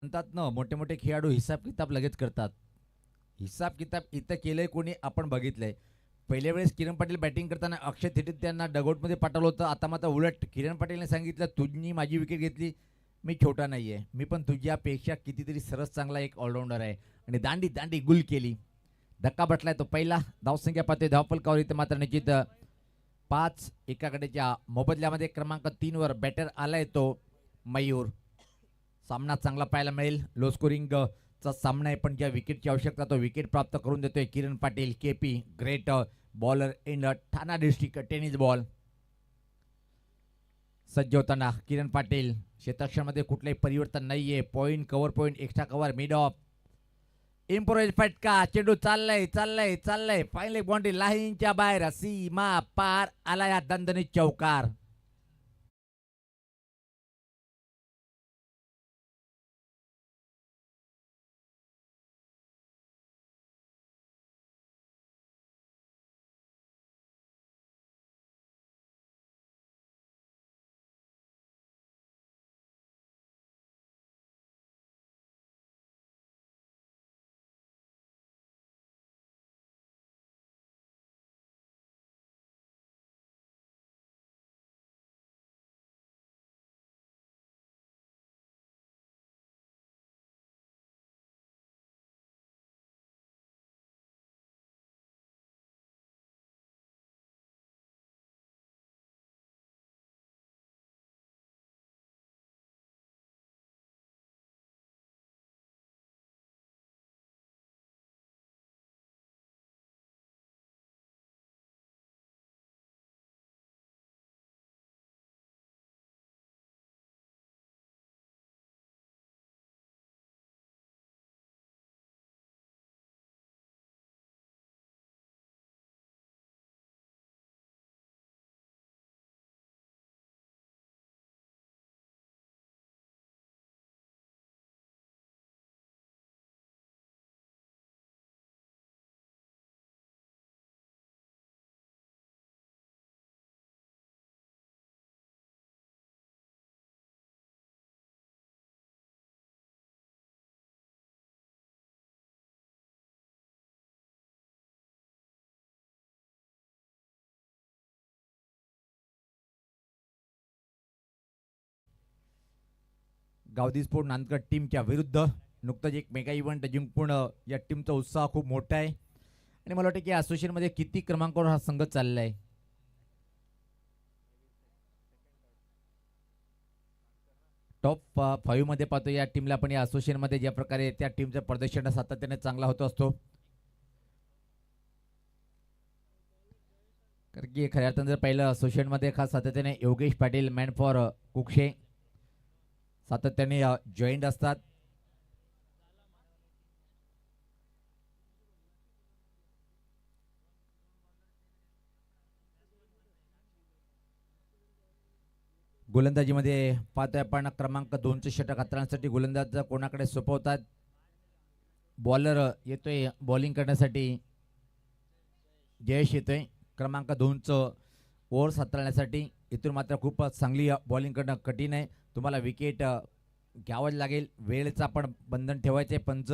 म्हणतात ना, मोठे मोठे खेळाडू हिसाब किताब लगेच करतात. हिसाब किताब इथं केलंय कोणी आपण बघितलंय. पहिल्या वेळेस किरण पाटील बॅटिंग करताना अक्षय थेटीत त्यांना डगआउटमध्ये पाठवलं होतं. आता मात्र उलट किरण पाटीलने सांगितलं, तुझी माझी विकेट घेतली, मी छोटा नाही आहे, मी पण तुझ्यापेक्षा कितीतरी सरस चांगला एक ऑलराऊंडर आहे. आणि दांडी दांडी गुल केली. धक्का बसलाय तो पहिला. धावसंख्या पाहतोय धावफलकावर इथं मात्र निश्चित 5 एकाकडेच्या मोबदल्यामध्ये क्रमांक 3 वर बॅटर आलाय तो मयूर. सामना चांगला पाहायला मिळेल. लो स्कोरिंग चा सामना आहे, पण ज्या विकेटची आवश्यकता तो विकेट प्राप्त करून देतोय Kiran Patil. KP great bowler in Thana district tennis ball. सज्ज होताना किरण पाटील. क्षेत्ररक्षणामध्ये कुठलंही परिवर्तन नाहीये. Point cover point extra cover mid off. इम्प्रोज फटका. चेंडू चाललाय चाललाय चाललाय. फायनल बाउंड्री लाईनच्या बाहेर. सीमा पार आला या दणदणीत चौकार. गावदी स्पोर्ट नांदगड टीमच्या विरुद्ध नुकतंच एक मेगा इव्हेंट जिंकून या टीमचा उत्साह खूप मोठा आहे. आणि मला वाटतं की असोसिएशनमध्ये किती क्रमांकावर हा संघ चाललाय. टॉप 5 मध्ये पाहतो या टीमला, पण या असोसिएशनमध्ये ज्या प्रकारे त्या टीमचं प्रदर्शन सातत्याने चांगला होत असतो. कारण की खऱ्या अर्थानं जर पाहिलं असोसिएशनमध्ये खास सातत्याने योगेश पाटील मॅन फॉर कुक्षे सातत्याने जॉईंट असतात. गोलंदाजीमध्ये पाहतोय आपण क्रमांक 2चे षटक हाताळण्यासाठी गोलंदाज कोणाकडे सोपवतात. बॉलर येतोय बॉलिंग करण्यासाठी. जयेश येतोय क्रमांक 2चं ओव्हर्स हाताळण्यासाठी. इथून मात्र खूप चांगली बॉलिंग करणं कठीण आहे. तुम्हाला विकेट घ्यावंच लागेल. वेळेचं आपण बंधन ठेवायचे. पंच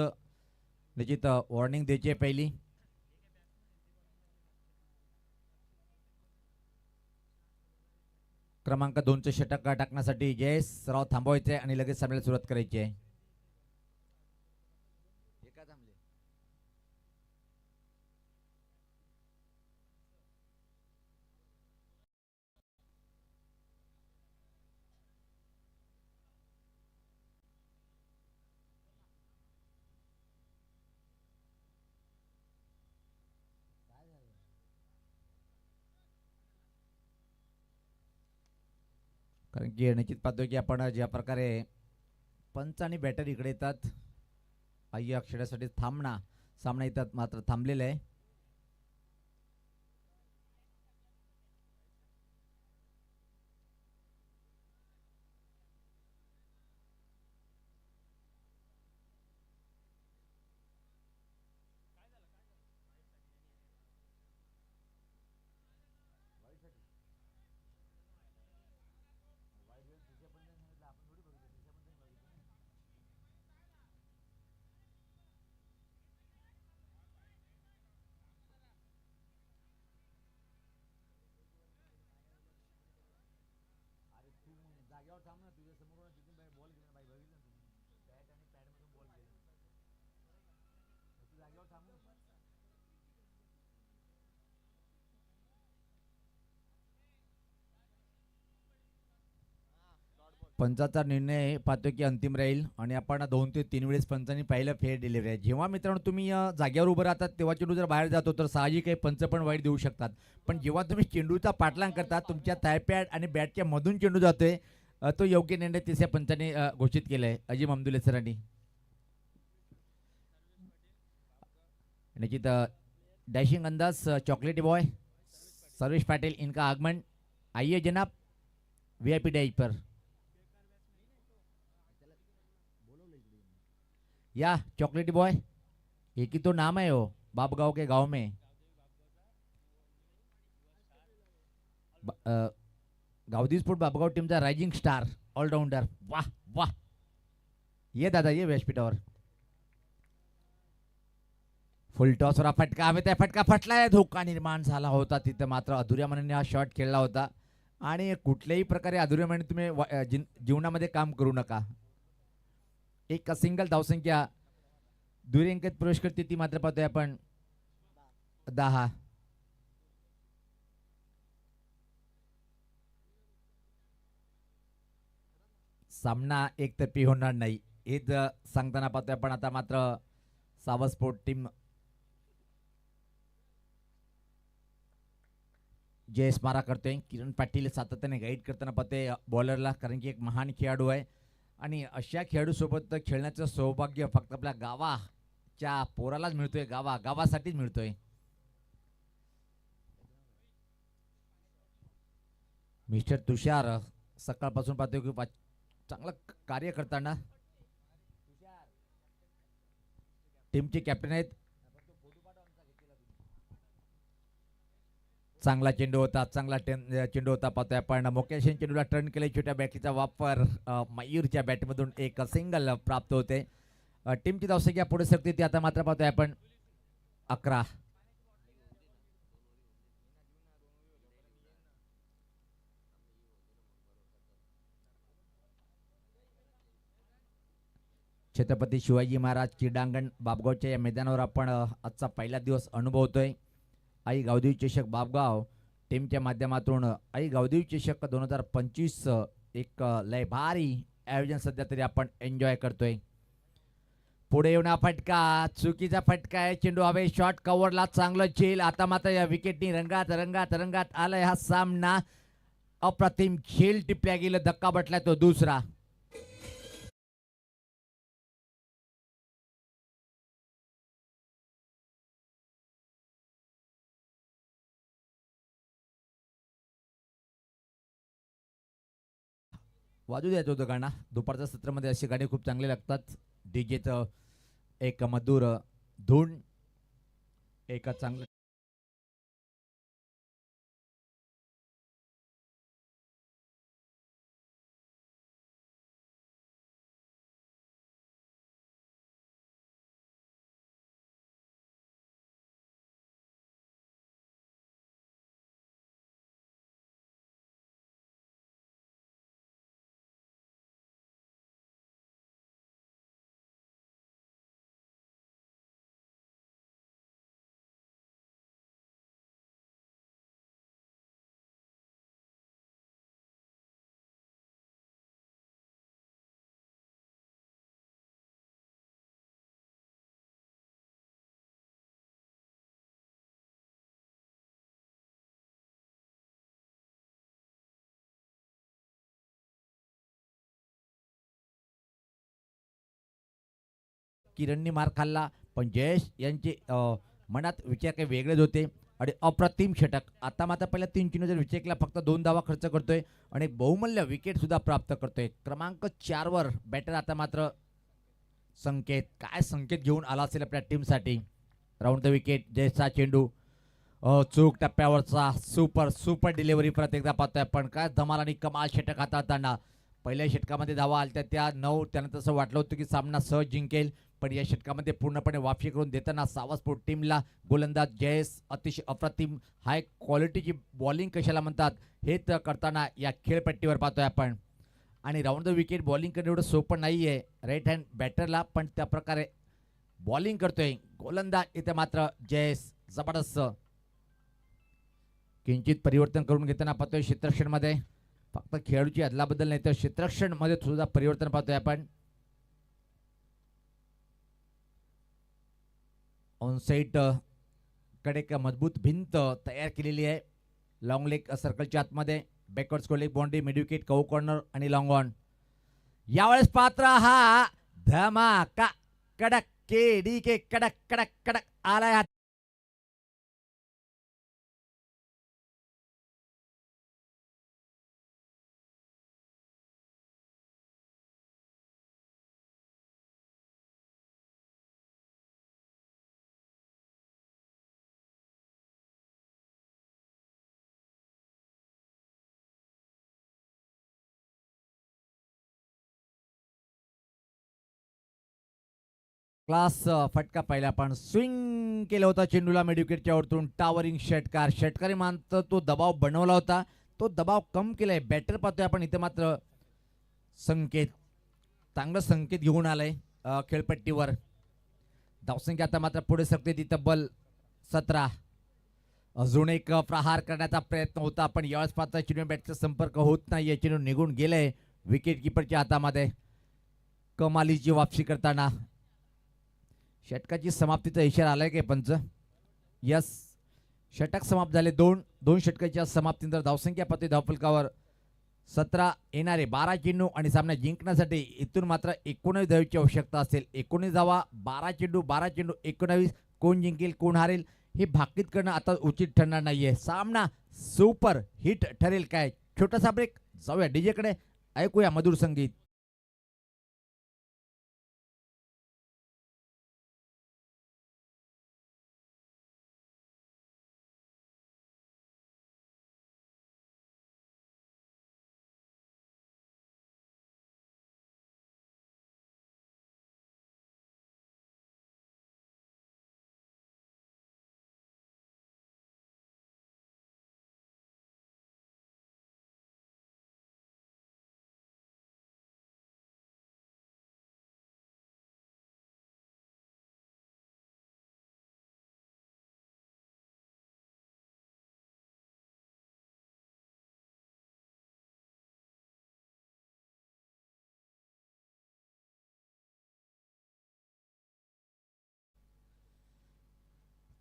निश्चित वॉर्निंग द्यायची आहे पहिली. क्रमांक 2चे षटक टाकण्यासाठी जयेश सराव थांबवायचे आणि लगेच सामन्याला सुरुवात करायची आहे. कारण की निश्चित पाहतोय की आपण ज्या प्रकारे पंच आणि बॅटर इकडे येतात. आई अक्षरासाठी सामना इथं मात्र थांबलेला आहे. पंचाचा निर्णय पाहतो की अंतिम राहील आणि आपण 2 ते 3 वेळेस पंचांनी पाहिलं फेअर डिलिव्हरी आहे. जेव्हा मित्रांनो तुम्ही जागेवर उभं राहतात तेव्हा चेंडू जर बाहेर जातो तर साहजिक आहे पंच पण वाईट देऊ शकतात. पण जेव्हा तुम्ही चेंडूचा पाठलाग करता तुमच्या थायपॅड आणि बॅटच्या मधून चेंडू जातोय तो योग्य निर्णय तिसऱ्या पंचाने घोषित केलाय अजिम अमदुले सरांनी. निश्चित डैशिंग अंदाज चॉकलेटी बॉय सर्वेश पाटिल इनका आगमन. आइए जनाब वीआईपी डैश पर. या चॉकलेटी बॉय एक ही तो नाम है वो बाबगांव के गांव में. गावदी स्पोर्ट बाबगाव टीमचा रायझिंग स्टार ऑलराऊंडर. वाह वाह ये दादा ये व्यासपीठावर. फुल टॉसवर हा फटका हवे त्या फटका फटलाय. धोका निर्माण झाला होता तिथं मात्र अधुऱ्या मनाने हा शॉट खेळला होता आणि कुठल्याही प्रकारे अधुऱ्या मनाने तुम्ही जीवनामध्ये काम करू नका. एक सिंगल धावसंख्या दुहेरी अंकित प्रवेश करते ती मात्र पाहतोय आपण 10. सामना एकतर्फी होणार नाही हेच सांगताना पाहतोय आपण. आता मात्र सावध स्पोर्ट टीम जयस मारा करतोय. किरण पाटील सातत्याने गाईड करताना पाहतोय बॉलरला कारण की एक महान खेळाडू आहे आणि अशा खेळाडूसोबत खेळण्याचं सौभाग्य फक्त आपल्या गावाच्या पोरालाच मिळतोय. गावासाठीच मिळतोय. मिस्टर तुषार सकाळपासून पाहतोय की चांगलं कार्य करताना. टीमचे कॅप्टन आहेत. चांगला चेंडू होता चेंडू होता पाहतोय आपण. मुकेश चेंडूला टर्न केले. छोट्या बॅटचा वापर मयूरच्या बॅटमधून एक सिंगल प्राप्त होते. टीमची धावसंख्या पुढे सरकते ती आता मात्र पाहतोय आपण 11. छत्रपती शिवाजी महाराज क्रीडांगण बाबगावच्या या मैदानावर आपण आजचा पहिला दिवस अनुभवतोय. आई गावदेवी चषक बाबगाव टीमच्या माध्यमातून आई गावदेवी चषक 2025 एक लय भारी आयोजन सध्या तरी आपण एन्जॉय करतोय. पुढे येऊन फटका चुकीचा फटका आहे. चेंडू हवे शॉट कव्हरला चांगलं झेल. आता मात्र या विकेटनी रंगात आलाय हा सामना. अप्रतिम खेळ टिपल्या गेलं. धक्का बटलाय तो दुसरा. वाजू द्यायचं होतं गाणं. दुपारच्या सत्रामध्ये असे गाणे खूप चांगले लागतात. डीजेचं एक मधुर धून एक चांगलं किरणनी मार खाल्ला पण जयेश यांचे मनात विचार काही वेगळेच होते आणि अप्रतिम षटक. आता मात्र पहिल्या 3 चेंडू जर विकेटला फक्त 2 धावा खर्च करतोय आणि बहुमूल्य विकेट सुद्धा प्राप्त करतोय. क्रमांक 4 वर बॅटर आता मात्र संकेत. काय संकेत घेऊन आला असेल आपल्या टीमसाठी. राऊंड द विकेट जयेशचा चेंडू चूक टप्प्यावरचा सुपर डिलिव्हरी परत एकदा पाहतोय आपण. काय धमाल आणि कमाल षटक हाताळताना. पहिल्या षटकामध्ये धावा आल्या त्या 9. त्यानंतर असं वाटलं होतं की सामना सहज जिंकेल पण या षटकामध्ये पूर्णपणे वापशी करून देताना सावध स्पोर्ट टीमला गोलंदाज जयेश अतिशय अप्रतिम हाय क्वालिटीची बॉलिंग कशाला म्हणतात हे तर करताना या खेळपट्टीवर पाहतोय आपण. आणि राऊंड द विकेट बॉलिंग करणे एवढं सोपं नाही आहे राईट हँड बॅटरला पण त्या प्रकारे बॉलिंग करतोय गोलंदाज. इथे मात्र जयेश जबरदस्त किंचित परिवर्तन करून घेताना पाहतोय क्षेत्ररक्षणमध्ये. फक्त खेळाडूची अदलाबदल नाही तर क्षेत्ररक्षण मध्ये सुद्धा परिवर्तन पाहतोय आपण. ऑनसाइड कडे एक मजबूत भिंत तयार केलेली आहे. लॉंग लेग सर्कलच्या आतमध्ये backward square leg boundary mid wicket cover corner आणि लॉंग ऑन. यावेळेस पात्र हा धमाका कडक केडी के कडक कडक कडक आलाय हा. क्लास फटका पाहिला आपण. स्विंग केलं होतं चेंडूला मिड विकेटच्या वरतून. टावरिंग षटकार. षटकारी मानतं तो दबाव बनवला होता, तो दबाव कम केलाय. बॅटर पाहतोय आपण इथे मात्र संकेत चांगलं संकेत घेऊन आलाय खेळपट्टीवर. धावसंख्या आता मात्र पुढे सरकते ती तब्बल 17. अजून एक प्रहार करण्याचा प्रयत्न होता पण यावेळेस पाहता चेंडू बॅटचा संपर्क होत नाही. चेंडू निघून गेलाय विकेट किपरच्या हातामध्ये. कमालीची वापसी करताना षटकाची समाप्तीचा इशारा आलाय काय पंच? यस, षटक समाप्त झाले. दोन षटकाच्या समाप्तीनंतर धावसंख्या पाहतोय धावफलकावर 17. येणारे 12 चेंडू आणि सामना जिंकण्यासाठी इथून मात्र 19 धावांची आवश्यकता असेल. 19 धावा, 12 चेंडू 19. कोण जिंकेल कोण हारेल हे भाकीत करणं आता उचित ठरणार नाहीये. सामना सुपर हिट ठरेल काय? छोटासा ब्रेक, जाऊया डीजे कडे, ऐकूया मधुर संगीत.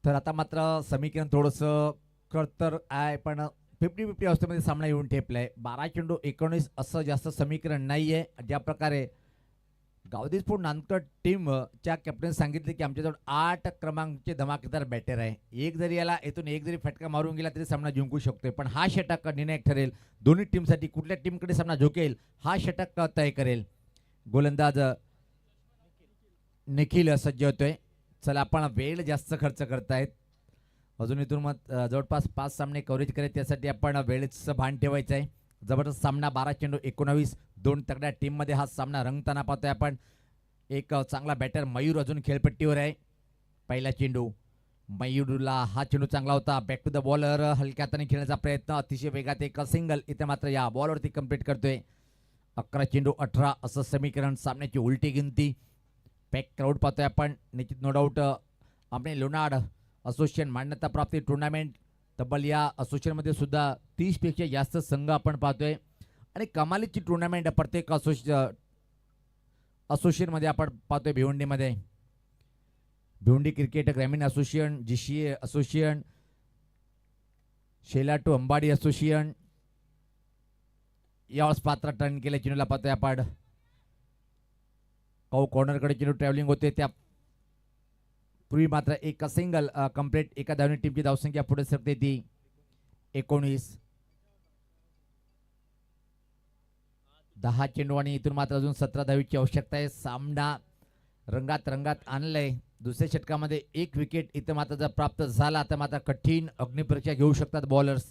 तर आता मात्र समीकरण थोडंसं कळतर आहे पण 50-50 अवस्थेमध्ये सामना येऊन ठेपलाय. 12 चेंडू 19 असं जास्त समीकरण नाहीये. ज्या प्रकारे गावदी स्पोर्ट नांदगड टीमच्या कॅप्टन सांगितले की आमच्याजवळ 8 क्रमांकचे धमाकेदार बॅटर आहे. एक जरी याला इथून एक जरी फटका मारून गेला तरी सामना जिंकू शकतोय. पण हा षटक निर्णायक ठरेल. दोन्ही टीमसाठी कुठल्या टीमकडे सामना झोकेल हा षटक तय करेल. गोलंदाज निखिल सज्ज होतोय. चला आपण वेळ जास्त खर्च करतायत. अजून इथून मग जवळपास 5 सामने कव्हरेज करायचे. त्यासाठी आपण वेळेचं भान ठेवायचं आहे. जबरदस्त सामना 12 चेंडू 19. दोन तगड्या टीममध्ये हा सामना रंगताना पाहतोय आपण. एक चांगला बॅटर मयूर अजून खेळपट्टीवर आहे. पहिला चेंडू मयूरला हा चेंडू चांगला होता. बॅक टू द बॉलर हलक्या हाताने खेळण्याचा प्रयत्न. अतिशय वेगात एक सिंगल इथे मात्र या बॉलवरती कंप्लीट करतोय. 11 चेंडू 18 असं समीकरण. सामन्याची उलटी गिनती. पॅक क्राऊड पाहतोय आपण. निश्चित नो डाऊट आपले लोणाड असोसिएशन मान्यता प्राप्त टुर्नामेंट. तब्बल या असोसिएशनमध्ये सुद्धा 30 पेक्षा जास्त संघ आपण पाहतोय आणि कमालीची टुर्नामेंट प्रत्येक असोसिएशनमध्ये आपण पाहतोय. भिवंडीमध्ये भिवंडी क्रिकेट ग्रामीण असोसिएशन, GCA असोसिएशन, शेला टू अंबाडी असोसिएशन यावेळेस पात्र टर्न केले. चेंडूला पाहतोय आपण. कौ कॉर्नरकडे चेंडू ट्रॅव्हलिंग होते. त्या पूर्वी मात्र एक सिंगल कंप्लीट. एका धावने टीमची धावसंख्या पुढे सरकते ती 19. 10 चेंडू आणि इथून मात्र अजून 17 धावीची आवश्यकता आहे. सामना रंगात आणलंय. दुसऱ्या षटकामध्ये एक विकेट इथं मात्र जर प्राप्त झाला तर मात्र कठीण अग्निपरीक्षा घेऊ शकतात बॉलर्स.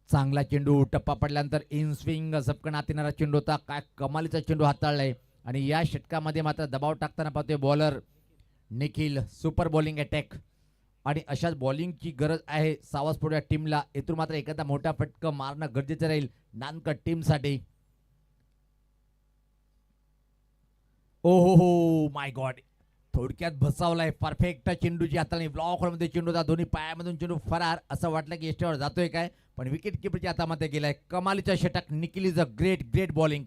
चांगला चेंडू टप्पा पडल्यानंतर इन स्विंग झपकन आत येणारा चेंडू होता. काय कमालीचा चेंडू हाताळलाय आणि या षटकामध्ये मात्र दबाव टाकताना पाहतोय bowler Nikhil. Super bowling attack आणि अशाच बॉलिंगची गरज आहे सावसपोड या टीमला. इथून मात्र एखादा मोठा फटका मारणं गरजेचं राहील नानकट टीमसाठी. ओ हो माय गॉड, थोडक्यात बसावलाय परफेक्ट चेंडूची हाताने ब्लॉक मध्ये चेंडू होता, दोन्ही पायामधून चेंडू फरार. असं वाटलं की एस्टेवर जातोय काय, पण विकेट किपरच्या हातामध्ये गेलाय. कमालीचा षटक. Nikhil is a great great bowling.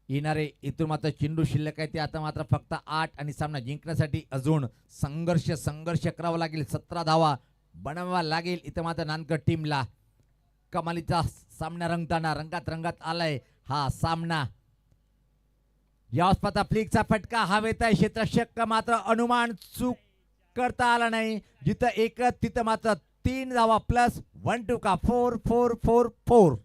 येणारे इथून मात्र चेंडू शिल्लक आहे ते आता मात्र फक्त 8 आणि सामना जिंकण्यासाठी अजून संघर्ष करावा लागेल. 17 धावा बनवावा लागेल इथं मात्र नानकर टीमला. कमालीचा सामना रंगात आलाय हा सामना. यावेळेस फ्लिकचा फटका हवेत आहे. क्षेत्ररक्षक मात्र अनुमान चूक करता आला नाही. जिथं एक तिथं मात्र 3 धावा प्लस 1-2 का 4-4-4-4.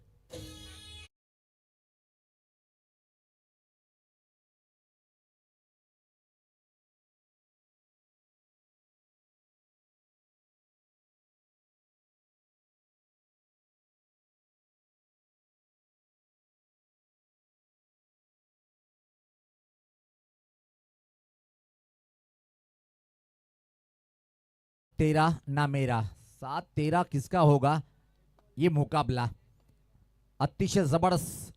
तेरा ना मेरा 7-13 किसका होगा ये मुकाबला. अतिशय जबरदस्त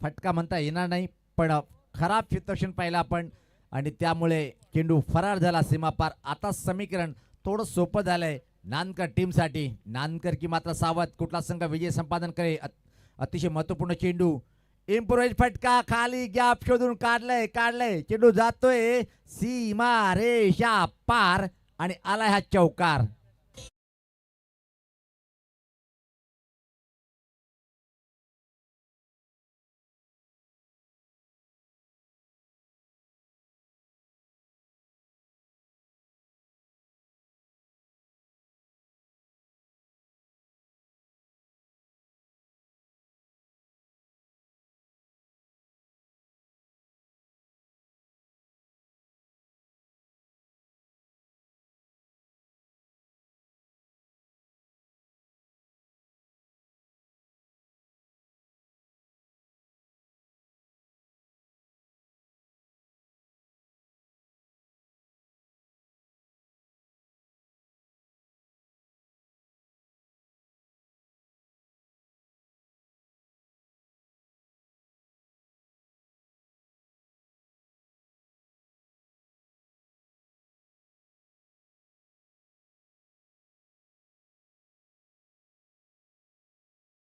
फटका म्हणता येणार नाही, पण खराब क्षेत्ररक्षण पाहिलं आपण आणि त्यामुळे चेंडू फरार झाला सीमापार. आता समीकरण थोडं सोपं झालंय नानकर टीमसाठी. नानकर की मात्र सावध. कुठला संघ विजय संपादन करे. अतिशय महत्वपूर्ण चेंडू. इम्प्रोवाइज फटका खाली गॅप शोधून काढलंय. चेंडू जातोय सीमा रेषा पार आणि आलाय हा चौकार.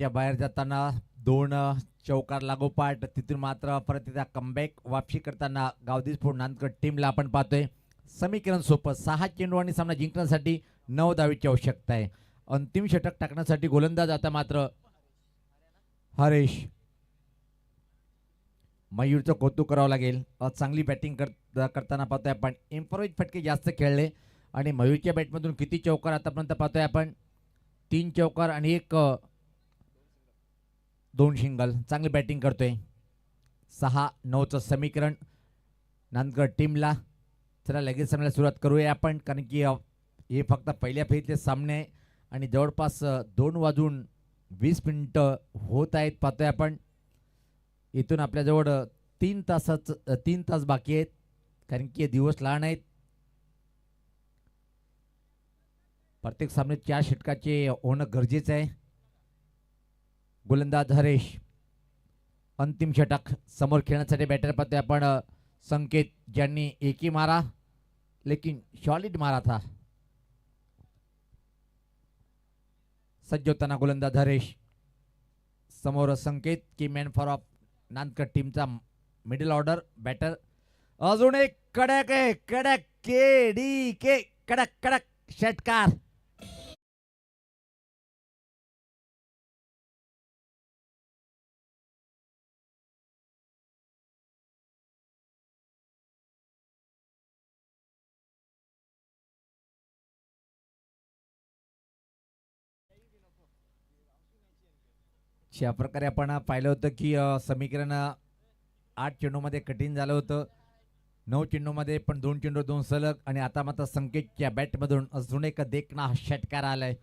त्या बाहेर जाताना 2 चौकार लागोपाठ. तिथून मात्र परत त्या कमबॅक वापसी करताना गावदी स्फोट नानकर टीमला आपण पाहतोय. समीकरण सोपं. 6 चेंडू आणि सामना जिंकण्यासाठी 9 धावेची आवश्यकता आहे. अंतिम षटक टाकण्यासाठी गोलंदाज आता मात्र हरेश. मयूरचं कौतुक करावं लागेल. चांगली बॅटिंग करताना पाहतोय आपण. इम्प्रोवाइज फटके जास्त खेळले आणि मयूरच्या बॅटमधून किती चौकार आतापर्यंत पाहतोय आपण. 3 चौकार आणि 2 शिंगल. चांगली बॅटिंग करतोय. 6-9चं समीकरण नानकर टीमला. चला लगेच सामन्याला सुरुवात करूया आपण, कारण की हे फक्त पहिल्या फेरीतले सामने आहे आणि जवळपास 2:20 होत आहेत. पाहतोय आपण इथून आपल्याजवळ 3 तास बाकी आहेत, कारण की हे दिवस लहान आहेत. प्रत्येक सामन्यात 4 षटकाचे होणं गरजेचं आहे. गोलंदाज हरेश. अंतिम षटक. समोर खेळण्यासाठी बॅटर पाहतोय आपण संकेत, ज्यांनी एक ही मारा लेकिन सॉलिड मारा था. सज्ज होताना गोलंदाज हरेश. समोर संकेत की मॅन फॉर ऑफ नानकर टीमचा मिडल ऑर्डर बॅटर. अजून एक कडक आहे. कडक षटकार. अशा प्रकारे आपण पाहिलं होतं की समीकरण 8 चेंडूमध्ये कठीण झालं होतं. 9 चेंडूमध्ये पण 2 चेंडू 2 सलग आणि आता मात्र संकेतच्या बॅटमधून अजून एक देखणा षटकार आलाय.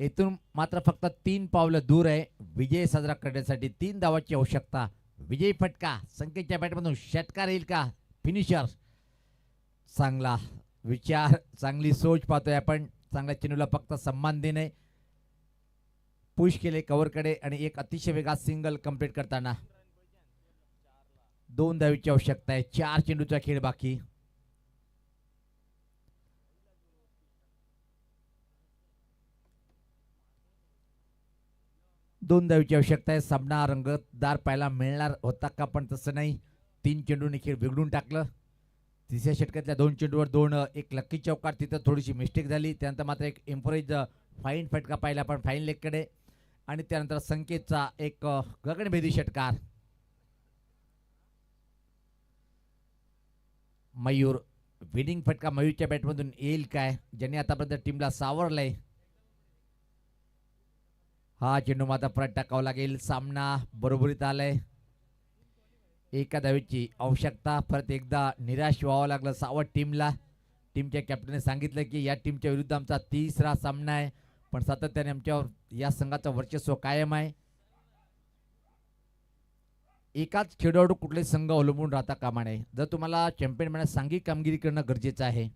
येथून मात्र फक्त 3 पावलं दूर आहे विजय साजरा करण्यासाठी. 3 धावाची आवश्यकता. विजयी फटका संकेतच्या बॅटमधून. षटकार येईल का. फिनिशर. चांगला विचार, चांगली सोच पाहतोय आपण. चांगल्या चेंडूला फक्त सन्मान देणे. पुश केले कव्हरकडे आणि एक अतिशय वेगात सिंगल कंप्लीट करताना 2 धावेची आवश्यकता आहे. 4 चेंडूचा खेळ बाकी. 2 धावेची आवश्यकता आहे. सामना रंगतदार पाहायला मिळणार होता का, पण तसं नाही. 3 चेंडूंनी खेळ बिघडून टाकलं. तिसऱ्या षटकातल्या 2 चेंडूवर 2, एक लक्की चौकार, तिथं थोडीशी मिस्टेक झाली. त्यानंतर मात्र एक एम्फोरेज फाईन फटका पाहिला आपण फाईन लेगकडे, आणि त्यानंतर संकेतचा एक गगनभेदी षटकार. मयूर विनिंग फटका मयूरच्या बॅटमधून येईल काय, ज्यांनी आतापर्यंत टीमला सावरलंय. हा चेंडू मात्र परत टाकावा लागेल. सामना बरोबरीत आलाय. एका धावेची आवश्यकता. परत एकदा निराश व्हावं लागलं सावध टीमला. टीमच्या कॅप्टनने सांगितलं की या टीमच्या विरुद्ध आमचा 3रा सामना आहे, पण सातत्याने आमच्यावर या संघाचं वर्चस्व कायम आहे. एकाच खेळाडू कुठले संघ अवलंबून राहता कामा नये. जर तुम्हाला चॅम्पियन बनण्यास सांघिक कामगिरी करणं गरजेचं आहे.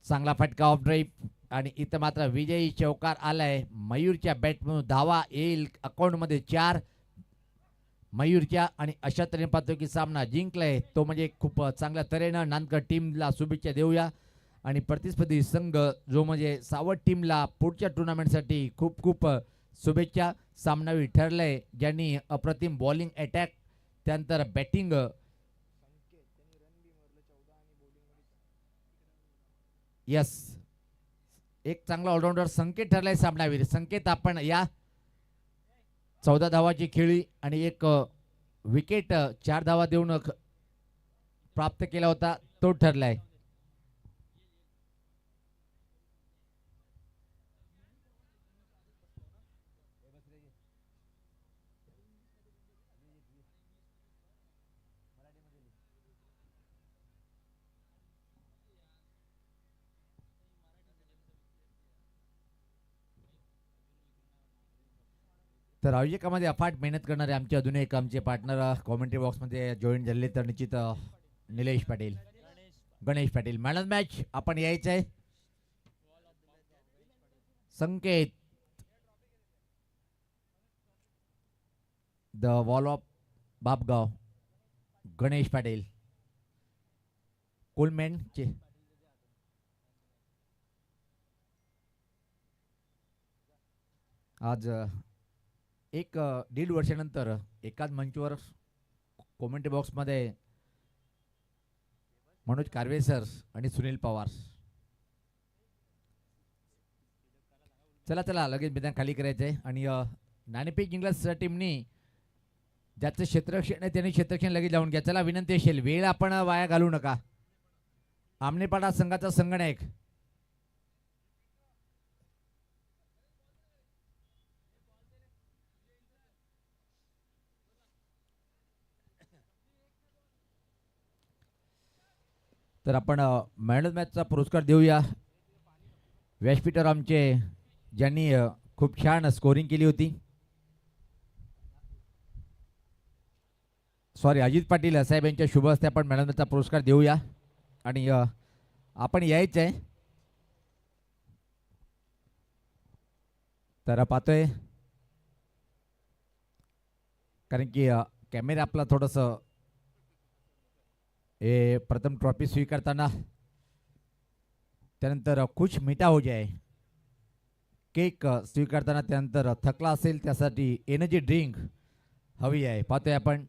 चांगला फटका ऑफ ड्राईव्ह, आणि इथं मात्र विजयी चौकार आलाय. मयूरच्या बॅटमधून धावा येईल अकाउंटमध्ये 4 मयूरच्या, आणि अशा तऱ्हेने पाहतो की सामना जिंकलाय तो म्हणजे खूप चांगल्या तऱ्हेनं. नांदकर टीमला शुभेच्छा देऊया, आणि प्रतिस्पर्धी संघ जो म्हणजे सावध टीमला पुढच्या टुर्नामेंटसाठी खूप खूप शुभेच्छा. सामनावीर ठरलंय ज्यांनी अप्रतिम बॉलिंग अटॅक, त्यानंतर बॅटिंग. यस, एक चांगला ऑलराऊंडर संकेत ठरलाय सामनावीर. संकेत आपण या 14 धावाची खेळी आणि एक विकेट 4 धावा देऊन प्राप्त केला होता, तो ठरलाय. तर आयोजकामध्ये अफाट मेहनत करणारे आमचे अजून एक आमचे पार्टनर कॉमेंट्री बॉक्समध्ये जॉईन झाले, तर निश्चित Nilesh Patil, Ganesh Patil. Man of match आपण यायचं आहे. Sanket, the wall of Bapgaon, Ganesh Patil. कोलमॅनचे आज 1.5 वर्षानंतर एकाच मंचवर कॉमेंट्री बॉक्समध्ये मनोज कार्वे सर आणि सुनील पवार. चला लगेच मैदान खाली करायचं आहे. आणि नाणेफेक जिंकल्यास टीमनी ज्याचं क्षेत्ररक्षण आहे त्यांनी क्षेत्ररक्षण लगेच लावून घ्या. चला, विनंती असेल, वेळ आपण वाया घालू नका. आमनेपाडा संघाचा संगनायक तर आपण मॅन ऑफ मॅचचा पुरस्कार देऊया व्यासपीठावर आमचे, ज्यांनी खूप छान स्कोरिंग केली होती. सॉरी, अजित पाटील साहेब यांच्या शुभ हस्ते आपण मॅन ऑफ मॅचचा पुरस्कार देऊया. आणि आपण यायचं आहे. तर पाहतोय कारण की कॅमेरा आपला थोडंसं हे प्रथम ट्रॉफी स्वीकारताना, त्यानंतर कुछ मीठा हो जाए केक स्वीकारताना, त्यानंतर थकला असेल त्यासाठी एनर्जी ड्रिंक हवी आहे. पाहतोय आपण.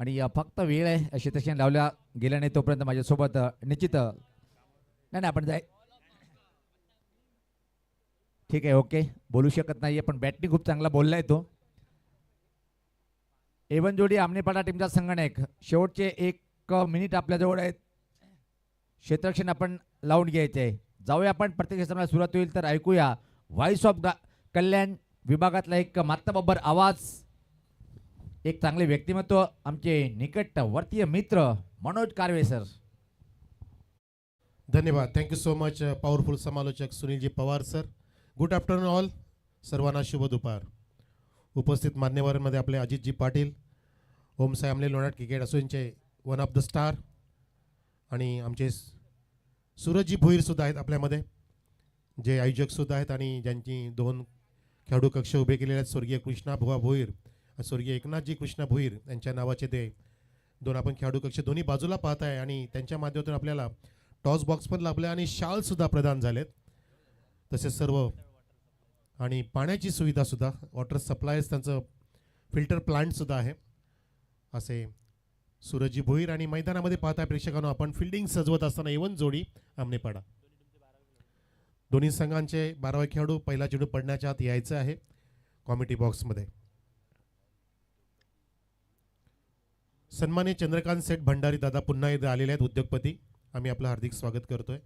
आणि फक्त वेळ आहे अशी तशी लावल्या गेल्या नाही तोपर्यंत माझ्यासोबत निश्चित नाही आपण जाय. ठीक आहे, ओके, बोलू शकत नाही पण बॅटिंग खूप चांगला बोललाय तो. एवन जोडी आमनेपाडा टीमचा संगणक. शेवटचे 1 मिनिट आपल्याजवळ आहेत. क्षेत्ररक्षण आपण लावून घ्यायचे आहे. जाऊया आपण. प्रत्येक क्षेत्राला सुरुवात होईल तर ऐकूया व्हॉइस ऑफ कल्याण विभागातला एक मातब्बर आवाज, एक चांगले व्यक्तिमत्व, आमचे निकटवर्तीय मित्र मनोज कार्वे सर. धन्यवाद. थँक्यू सो मच पॉवरफुल समालोचक सुनीलजी Pawar sir. Good afternoon all. सर्वांना शुभ दुपार. उपस्थित मान्यवरांमध्ये आपले अजितजी पाटील, ओमसाई आमले, लोणाट क्रिकेट असोसिएशनचे वन ऑफ द स्टार, आणि आमचे सूरजजी भोईरसुद्धा आहेत आपल्यामध्ये, जे आयोजकसुद्धा आहेत आणि ज्यांची 2 खेळाडू कक्ष उभे केलेले आहेत. स्वर्गीय कृष्णा भुवा भोईर, स्वर्गीय एकनाथजी कृष्णा भोईर यांच्या नावाचे ते 2 आपण खेळाडू कक्ष दोन्ही बाजूला पाहत आहे. आणि त्यांच्या माध्यमातून आपल्याला टॉस बॉक्स पण लाभले आणि शालसुद्धा प्रदान झालेत. तसेच सर्व आणि पाण्याची सुविधासुद्धा वॉटर सप्लायच त्यांचं फिल्टर प्लांटसुद्धा आहे. असे सूरजजी भोईर आणि मैदानामध्ये पाहताय प्रेक्षकांनो आपण फिल्डिंग सजवत असताना एवन जोडी आमनेपाडा. दोन्ही संघांचे 12 खेळाडू पहिला चेंडू पडण्याच्या आत यायचं आहे कॉमिटी बॉक्समध्ये. सन्मान्य चंद्रकांत सेठ भंडारी दादा पुन्हा एकदा आलेले आहेत उद्योगपती. आम्ही आपलं हार्दिक स्वागत करतोय.